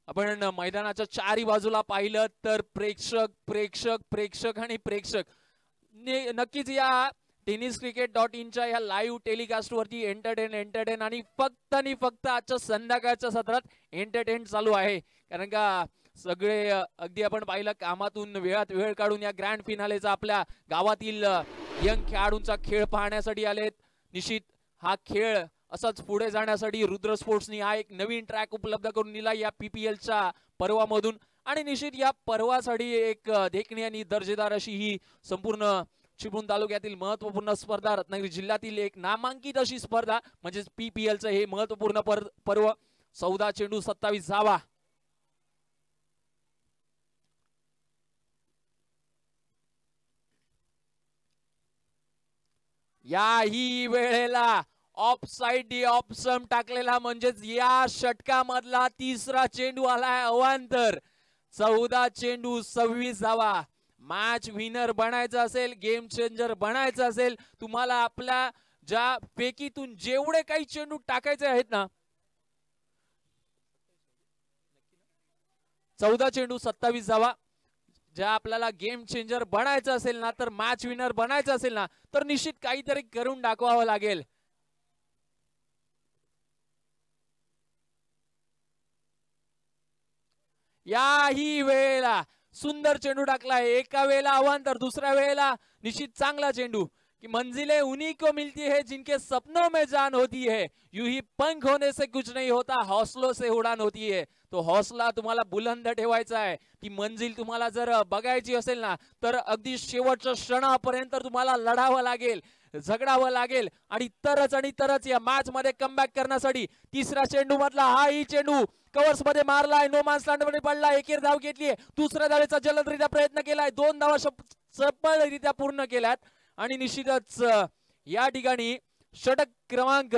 आपण मैदानाच्या चारी बाजूला पाहिलं तर प्रेक्षक आणि प्रेक्षक नक्कीच या tenniscricket.in च्या या लाईव्ह टेलिकास्ट वरती एंटरटेन आणि फक्त आजच्या संध्याकाळच्या सत्रात एंटरटेन चालू आहे. कारण का सगळे अगदी आपण पाहिलं कामातून वेळात वेळ काढून या ग्रँड फिनालेचा आपल्या गावातील यंग खेळाडूंचा खेळ पाहण्यासाठी आलेत. निश्चित हा खेळ असाच पुढे जाण्यासाठी रुद्र स्पोर्ट्सनी हा एक नवीन ट्रॅक उपलब्ध करून दिला या PPLच्या पर्वामधून आणि निश्चित या पर्वासाठी एक देखणी आणि दर्जेदार अशी ही संपूर्ण चिपळूण तालुक्यातील महत्वपूर्ण स्पर्धा, रत्नागिरी जिल्ह्यातील एक नामांकित अशी स्पर्धा म्हणजेच PPLचं हे महत्वपूर्ण पर्व. 14 चेंडू 27 धावा. याही वेळेला ऑफ साइड ऑप्शन टाकलेला म्हणजेच या षटकामधला तिसरा चेंडू आलाय अवांतर. 14 चेंडू 26 धावा. मॅच विनर बनायचं असेल, गेम चेंजर बनायचं असेल, तुम्हाला आपल्या ज्या फेकीतून जेवढे काही चेंडू टाकायचे आहेत ना, 14 चेंडू 27 धावा, ज्या आपल्याला गेम चेंजर बनायचं असेल ना, तर मॅच विनर बनायचं असेल ना, तर निश्चित काहीतरी करून दाखवावं लागेल. याही वेळेला सुंदर चेंडू टाकलाय. एका वेळेला अवांतर, दुसऱ्या वेळेला निश्चित चांगला चेंडू. कि मंजिलें उन्हीं को मिलती है जिनके सपनों में जान होती है, यूं ही पंख होने से कुछ नहीं होता, हौसलों से उड़ान होती है. तो हौसला तुम्हाला बुलंद ठेवायचा आहे. ती मंजिल तुम्हाला जर बघायची असेल ना, तर अगदी शेवटच्या क्षणापर्यंत तुम्हाला लढावं लागेल, झगडावं लागेल आणि तरच या मॅच मध्ये कमबॅक करण्यासाठी तिसऱ्या चेंडू मधला हाही चेंडू कव्हर्स मध्ये मारलाय, नो मॅन्स लँड मध्ये पडला, एकेर धाव घेतलीये, दुसऱ्या धावेचा जलदरीत्या प्रयत्न केलाय, 2 धावा सफलरित्या पूर्ण केल्यात आणि निश्चितच या ठिकाणी षटक क्रमांक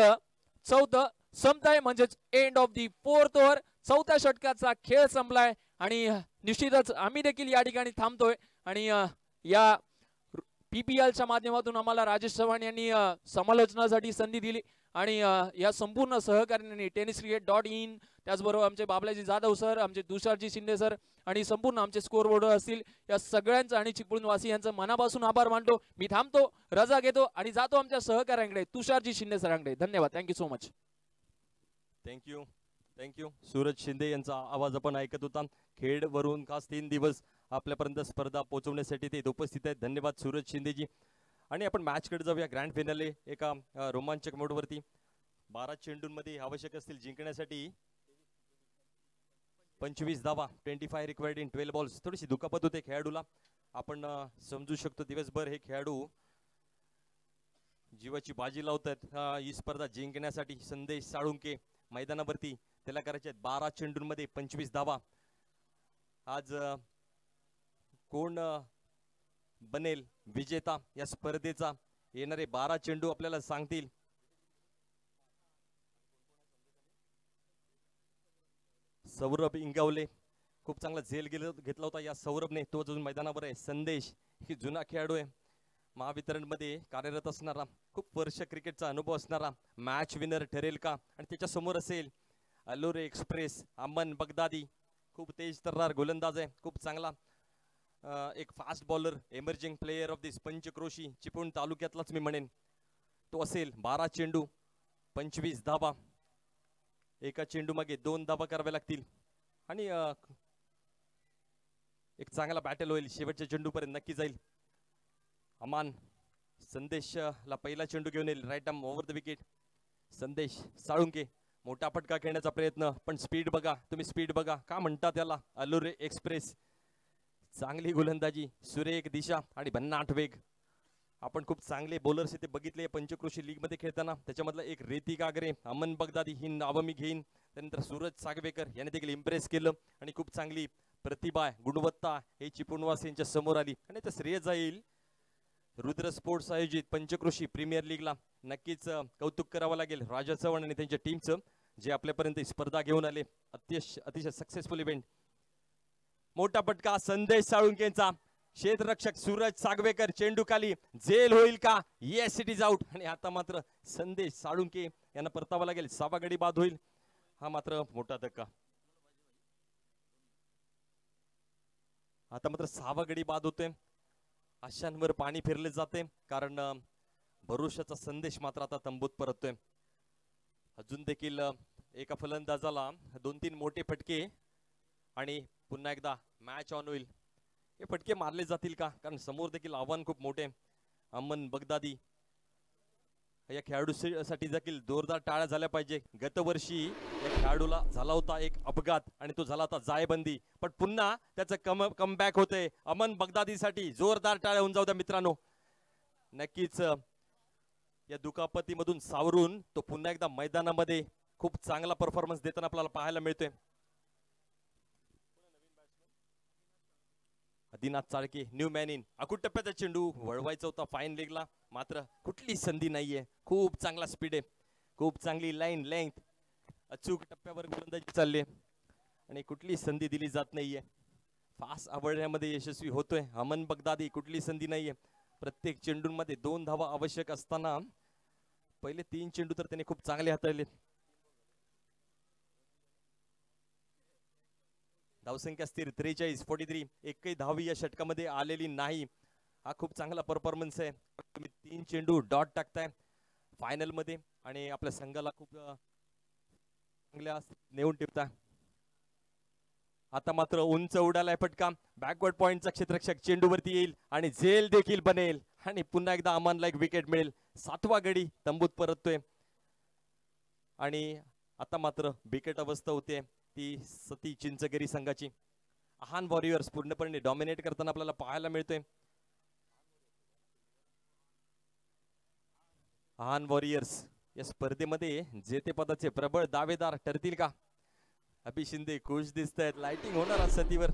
4 संपताय, म्हणजेच end of the 4th over. 4थ्या षटकाचा खेळ संपलाय आणि निश्चितच आम्ही देखील या ठिकाणी थांबतोय आणि या PPLच्या माध्यमातून आम्हाला राजेश चव्हाण यांनी समालोचनासाठी संधी दिली आणि या संपूर्ण सहकार्यांनी tenniscricket.in, त्याचबरोबर आमचे बाबलाजी जाधव सर, आमचे तुषारजी शिंदे सर आणि संपूर्ण आमचे स्कोर बोर्ड असतील, या सगळ्यांचं आणि चिपळूण वासियांचं मनापासून आभार मानतो. मी थांबतो, रजा घेतो आणि जातो आमच्या सहकार्यांकडे, तुषारजी शिंदे सरांकडे. धन्यवाद. Thank you so much. Thank you. Suraj Shinde यांचा आवाज आपण ऐकत होता. खेडवरून खास 3 दिवस आपल्यापर्यंत स्पर्धा पोहोचवण्यासाठी ते उपस्थित आहेत. धन्यवाद सूरज शिंदेजी. आणि आपण मॅच कडे जाऊया. ग्रँड फायनल एका रोमांचक मोडवरती 12 चेंडूंमध्ये आवश्यक असतील जिंकण्यासाठी 25 धावा, 25 रिक्वायर्ड इन 12 बॉल्स. थोडीशी दुखापत होते खेळाडूला, आपण समजू शकतो. दिवसभर हे खेळाडू जीवाची बाजी लावतात ही स्पर्धा जिंकण्यासाठी. संदेश साळुंके मैदानावरती, त्याला करायचे 12 चेंडूंमध्ये 25 धावा. आज कोण बनेल विजेता या स्पर्धेचा, येणारे 12 चेंडू आपल्याला सांगतील. सौरभ इंगावले खूप चांगला झेल घेतला होता या सौरभने, तो अजून मैदानावर आहे. संदेश ही जुना खेळाडू आहे, महावितरण मध्ये कार्यरत असणारा, खूप वर्ष क्रिकेटचा अनुभव असणारा. मॅच विनर ठरेल का? आणि त्याच्या समोर असेल अलोरे एक्सप्रेस अमन बगदादी, खूप तेज तर्रार गोलंदाज आहे, खूप चांगला एक fast bowler, emerging player of this Panchkroshi Chiplun तालुक्यातलाच मी म्हणेन तो असेल. 12 चेंडू 25 धावा, एका चेंडू मागे 2 धावा कराव्या लागतील आणि एक चांगला बॅटल होईल. शेवटच्या चेंडूपर्यंत नक्की जाईल. अमान संदेशला पहिला चेंडू घेऊन येईल, right arm over the wicket. Sandesh Salunke मोठा फटका खेळण्याचा प्रयत्न, पण स्पीड बघा तुम्ही, स्पीड बघा का म्हणता त्याला. अलोरे एक्सप्रेस चांगली गोलंदाजी, सुरेख दिशा आणि भन्नाट वेग. आपण खूप चांगले बॉलर्स इथे बघितले पंचक्रोशी लीग मध्ये खेळताना. त्याच्यामधलं एक रेती कागरे, अमन बगदादी ही नावं मी घेईन. त्यानंतर सूरज सागवेकर याने देखील इम्प्रेस केलं आणि खूप चांगली प्रतिभा, गुणवत्ता हे चिपळूणवासीयांच्या समोर आली. आणि ते श्रेय जाईल रुद्र स्पोर्ट्स आयोजित पंचक्रोशी प्रीमियर लीगला. नक्कीच कौतुक करावं लागेल राजा चव्हाण आणि त्यांच्या टीमचं, जे आपल्यापर्यंत स्पर्धा घेऊन आले. अतिशय सक्सेसफुल इव्हेंट. मोठा पटका संदेश साळुंकेचा, क्षेत्ररक्षक सूरज सागवेकर, चेंडू खाली, झेल होईल का? Yes, it is out. आणि आता मात्र संदेश साळुंके यांना परतावं लागेल, 6वा गडी बाद होईल. हा मात्र मोठा धक्का. आता मात्र 6वा गडी बाद होतोय. आशांवर पाणी फिरले जाते, कारण भरोशाचा संदेश मात्र आता तंबूत परततोय. अजून देखील एका फलंदाजाला 2-3 मोठे फटके आणि पुन्हा एकदा मॅच ऑन होईल. हे फटके मारले जातील का? कारण समोर देखील आव्हान खूप मोठे. अमन बगदादी या खेळाडूसाठी देखील जोरदार टाळ्या झाल्या पाहिजे. गतवर्षी या खेळाडूला झाला होता एक अपघात आणि तो झाला होता जायबंदी, पण पुन्हा त्याचं कमबॅक होते. अमन बगदादीसाठी जोरदार टाळ्या होऊन जाऊ द्या मित्रांनो. नक्कीच या दुखापतीमधून सावरून तो पुन्हा एकदा मैदानामध्ये खूप चांगला परफॉर्मन्स देताना आपल्याला पाहायला मिळतोय. Adinath Chalke new man in. अकुट टप्प्याचा चेंडू वळवायचा होता फाईन लेगला, मात्र कुठली संधी नाहीये. खूप चांगला स्पीड आहे, खूप चांगली लाईन लेंथ, अचूक टप्प्यावर गोलंदाजी चालली आणि कुठली संधी दिली जात नाहीये. फास्ट आवडण्यामध्ये यशस्वी होतोय अमन बगदादी. कुठली संधी नाहीये. प्रत्येक चेंडूंमध्ये 2 धावा आवश्यक असताना पहिले 3 चेंडू तर त्याने खूप चांगले हाताळले. धावसंख्या स्थिर 43-43. एकही धावी या षटकामध्ये आलेली नाही. हा खूप चांगला परफॉर्मन्स आहे. तुम्ही 3 चेंडू डॉट टाकताय फायनल मध्ये आणि आपल्या संघाला खूप चांगल्या नेऊन ठेवताय. आता मात्र उंच उडालाय फटका. बॅकवर्ड पॉइंटचा क्षेत्ररक्षक चेंडूवरती येईल आणि झेल देखील बनेल आणि पुन्हा एकदा अमनला एक विकेट मिळेल. 7वा गडी तंबूत परततोय आणि आता मात्र बिकट अवस्था होते ती सती चिंचगिरी संघाची. आहान वॉरियर्स पूर्णपणे डॉमिनेट करताना आपल्याला पाहायला मिळतोय. आहान वॉरियर्स या स्पर्धेमध्ये जेतेपदाचे प्रबळ दावेदार ठरतील का? अभि शिंदे खुश दिसत आहेत. लाइटिंग होणार सतीवर,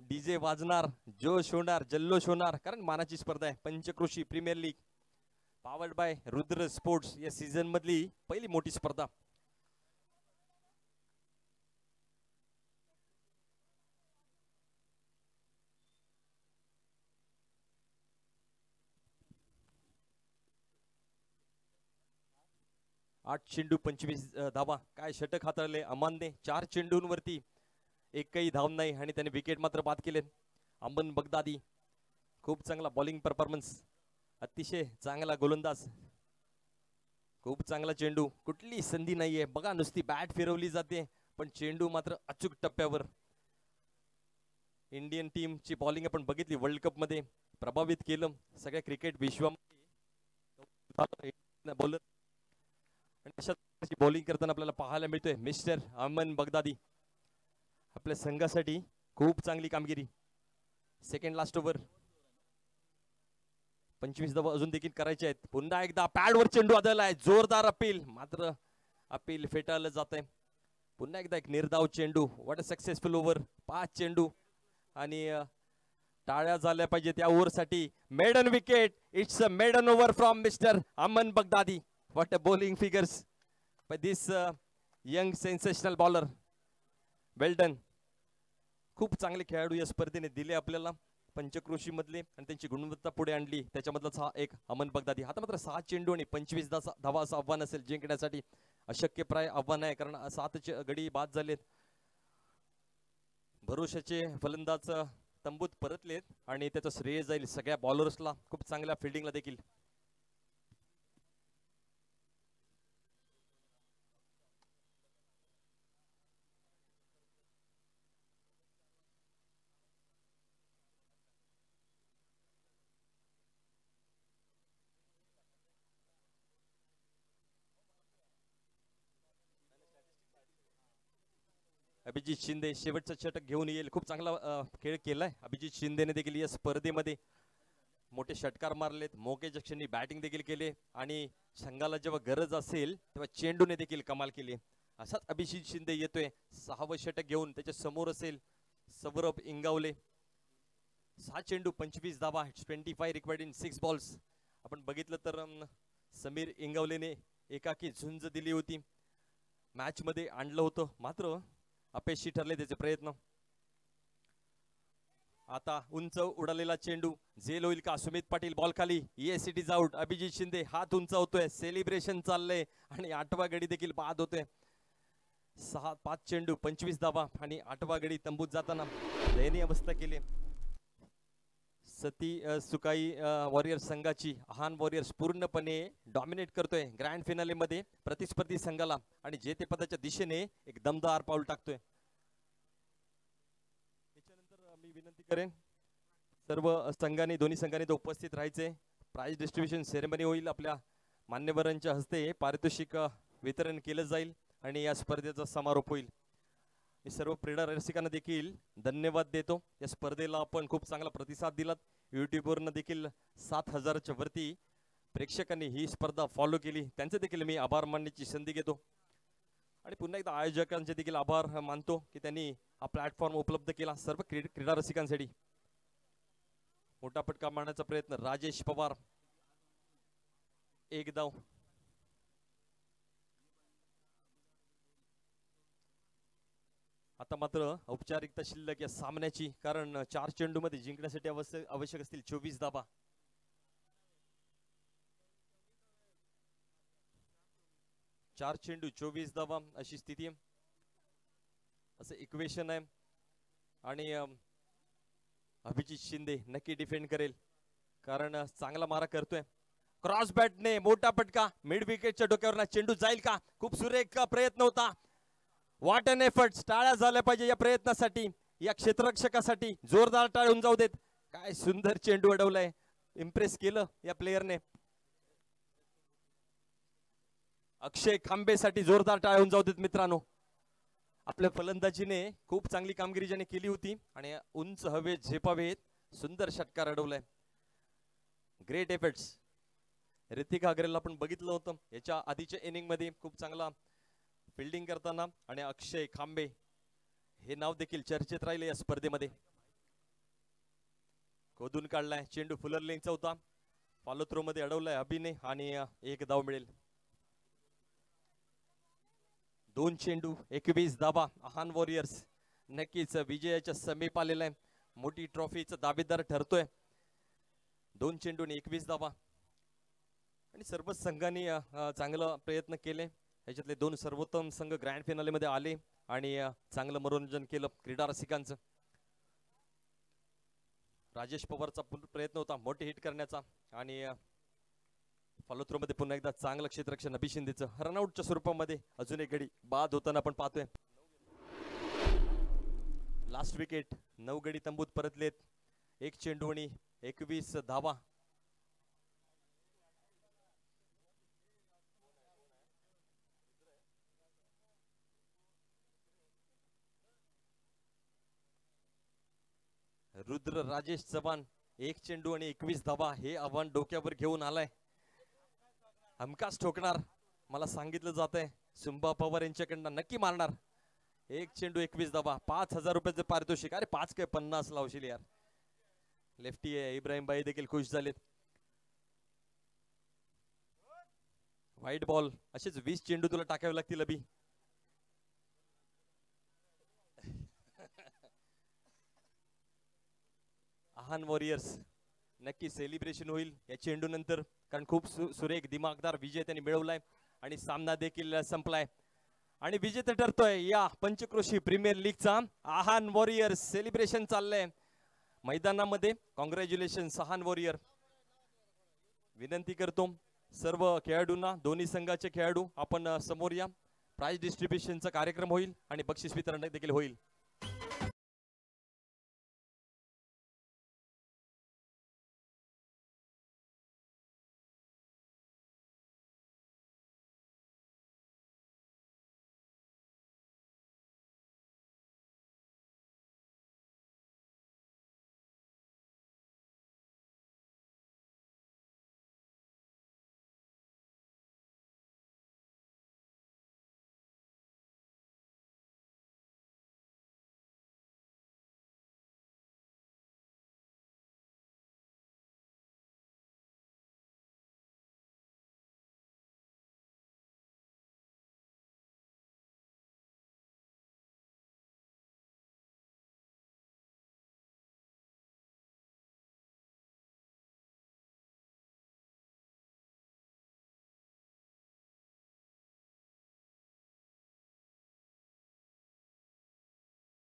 डीजे वाजणार, जोश होणार, जल्लोष होणार, कारण मानाची स्पर्धा आहे. Panchkroshi premier league powered by Rudra sports या सीझन मधली पहिली मोठी स्पर्धा. आठ चेंडू 25 धावा. काय षटक हाताळले अमनने. 4 चेंडूंवरती एकही धाव नाही आणि त्याने विकेट मात्र बाद केले. अमन बगदादी खूप चांगला बॉलिंग परफॉर्मन्स, अतिशय चांगला गोलंदाज, खूप चांगला चेंडू. कुठली संधी नाहीये. बघा नुसती बॅट फिरवली जाते पण चेंडू मात्र अचूक टप्प्यावर. इंडियन टीमची बॉलिंग आपण बघितली वर्ल्ड कप मध्ये, प्रभावित केलं सगळ्या क्रिकेट विश्वामध्ये बॉलर आणि अशा प्रकारची बॉलिंग करताना आपल्याला पाहायला मिळतोय मिस्टर अमन बगदादी. आपल्या संघासाठी खूप चांगली कामगिरी. Second last over. 25 धावा अजून देखील करायचे आहेत. पुन्हा एकदा पॅडवर चेंडू आदळलाय. जोरदार अपील, मात्र अपील फेटाळलं जात आहे. पुन्हा एकदा एक निर्धाव चेंडू. What a successful over. 5 चेंडू आणि टाळ्या झाल्या पाहिजे त्या ओव्हरसाठी. Maiden wicket. It's a maiden over from mister Aman Baghdadi. What a bowling figures by this young sensational bowler. Well done. खूप चांगले खेळाडू या स्पर्धेने दिले आपल्याला पंचक्रोशी मधले आणि त्यांची गुणवत्ता पुढे आणली. त्याच्यामधलाच हा एक अमन बगदादी. आता मात्र 6 चेंडू आणि 25 धावा असं आव्हान असेल जिंकण्यासाठी. अशक्यप्राय आव्हान आहे कारण 7 गडी बाद झालेत. भरोशाचे फलंदाज तंबूत परतलेत आणि त्याचं श्रेय जाईल सगळ्या बॉलर्सला, खूप चांगल्या फिल्डिंगला देखील. अभिजित शिंदे शेवटचा षटक घेऊन येईल. खूप चांगला खेळ केलाय अभिजित शिंदेने देखील या स्पर्धेमध्ये. मोठे षटकार मारलेत, मोकेच्या क्षणी बॅटिंग देखील केले आणि संघाला जेव्हा गरज असेल तेव्हा चेंडूने देखील कमाल केली. असाच अभिजित शिंदे येतोय 6वं षटक घेऊन. त्याच्या समोर असेल सौरभ इंगावले. 6 चेंडू 25 धावा. 25 रिक्वायर्ड इन 6 बॉल्स. आपण बघितलं तर समीर इंगावलेने एकाकी झुंज दिली होती, मॅच मध्ये आणलं होतं, मात्र अपयशी ठरले त्याचे प्रयत्न. आता उंच उडालेला चेंडू झेल होईल का? सुमित पाटील बॉल खाली. Yes it is out. Abhijit Shinde हात उंचावतोय. सेलिब्रेशन चाललंय आणि 8वा गडी देखील बाद होतोय. 5 चेंडू 25 धावा आणि 8वा गडी तंबूत जाताना दयनीय अवस्था केली सती सुकाई वॉरियर्स संघाची. आहान वॉरियर्स पूर्णपणे डॉमिनेट करतोय ग्रँड फिनाले मध्ये प्रतिस्पर्धी संघाला आणि जेतेपदाच्या दिशेने एक दमदार पाऊल टाकतोय. त्याच्यानंतर मी विनंती करेन सर्व संघांनी, दोन्ही संघांनी उपस्थित राहायचे. प्राइज डिस्ट्रीब्युशन सेरेमनी होईल आपल्या मान्यवरांच्या हस्ते पारितोषिक वितरण केलं जाईल आणि या स्पर्धेचा समारोप होईल. मी सर्व क्रीडा रसिकांना देखील धन्यवाद देतो. या स्पर्धेला आपण खूप चांगला प्रतिसाद दिलात. यूट्यूबवरनं देखील 7,000च्या वरती प्रेक्षकांनी ही स्पर्धा फॉलो केली, त्यांचे देखील मी आभार मानण्याची संधी घेतो. आणि पुन्हा एकदा आयोजकांचे देखील आभार मानतो की त्यांनी हा प्लॅटफॉर्म उपलब्ध केला सर्व क्रीडा रसिकांसाठी. मोठा फटका मारण्याचा प्रयत्न राजेश पवार, एक धाव. आता मात्र औपचारिकता शिल्लक या सामन्याची, कारण 4 चेंडूमध्ये जिंकण्यासाठी आवश्यक असतील 24 धावा. चार चेंडू 24 धावा अशी स्थिती आहे, असं इक्वेशन आहे. आणि अभिजित शिंदे नक्की डिफेंड करेल, कारण चांगला मारा करतोय. क्रॉस बॅटने मोठा फटका, मिड विकेटच्या डोक्यावर चेंडू जाईल का? खूप सुरेख प्रयत्न होता. What an efforts. टाळ्या झाल्या पाहिजे या प्रयत्नासाठी, या क्षेत्ररक्षकासाठी. जोरदार टाळून जाऊ देत. काय सुंदर चेंडू अडवलाय, इम्प्रेस केलं या प्लेयरने. अक्षय खांबेसाठी जोरदार टाळून जाऊ देत मित्रांनो. आपल्या फलंदाजीने खूप चांगली कामगिरी ज्याने केली होती आणि उंच हवेत झेपावेत सुंदर षटकार अडवलाय. Great efforts. ऋतिक हागरेला आपण बघितलं होतं याच्या आधीच्या इनिंग मध्ये खूप चांगला फिल्डिंग करताना, आणि अक्षय खांबे हे नाव देखील चर्चेत राहिले या स्पर्धेमध्ये. खोदून काढलाय चेंडू, फुलर लेंगचा होता, फॉलो थ्रो मध्ये अडवलाय अभिने आणि एक धाव मिळेल. 2 चेंडू 21 धावा. आहान वॉरियर्स नक्कीच विजयाच्या समीप आलेला आहे, मोठी ट्रॉफीचा दावेदार ठरतोय. 2 चेंडू 21 धावा. आणि सर्व संघांनी चांगला प्रयत्न केले. याच्यातले 2 सर्वोत्तम संघ ग्रँड फिनाले मध्ये आले आणि चांगलं मनोरंजन केलं क्रीडा रसिकांचं. राजेश पवारचा प्रयत्न होता मोठे हिट करण्याचा, आणि फॉलो थ्रो मध्ये पुन्हा एकदा चांगलं क्षेत्ररक्षण अभि शिंदेचं. रनआउटच्या स्वरूपामध्ये अजून एक गडी बाद होताना आपण पाहतोय. Last wicket. 9 गडी तंबूत परतलेत. 1 चेंडू आणि 21 धावा. रुद्र राजेश चव्हाण 1 चेंडू आणि 21 धावा हे आव्हान डोक्यावर घेऊन आलाय. हमखास ठोकणार, मला सांगितलं जात आहे. सुंबा पवार यांच्याकडनं नक्की मारणार. 1 चेंडू 21 धावा. 5,000 रुपयाचं पारितोषिक. अरे 5 काय 50 लावशील यार. लेफ्टी आहे इब्राहिम भाई देखील खुश झालेत. White ball. असेच 20 चेंडू तुला टाकावे लागतील अभि. आहान वॉरियर्स नक्की सेलिब्रेशन होईल या चेंडू नंतर, कारण खूप सुरेख दिमागदार विजय त्यांनी मिळवलाय आणि सामना देखील संपलाय. आणि विजेता ठरतोय या पंचक्रोशी प्रीमियर लीगचा आहान वॉरियर्स. सेलिब्रेशन चाललंय मैदानामध्ये. Congratulations Ahan Warrior. विनंती करतो सर्व खेळाडूंना, दोन्ही संघाचे खेळाडू आपण समोर या. प्राइज डिस्ट्रीब्युशनचा कार्यक्रम होईल आणि बक्षीस वितरण देखील होईल.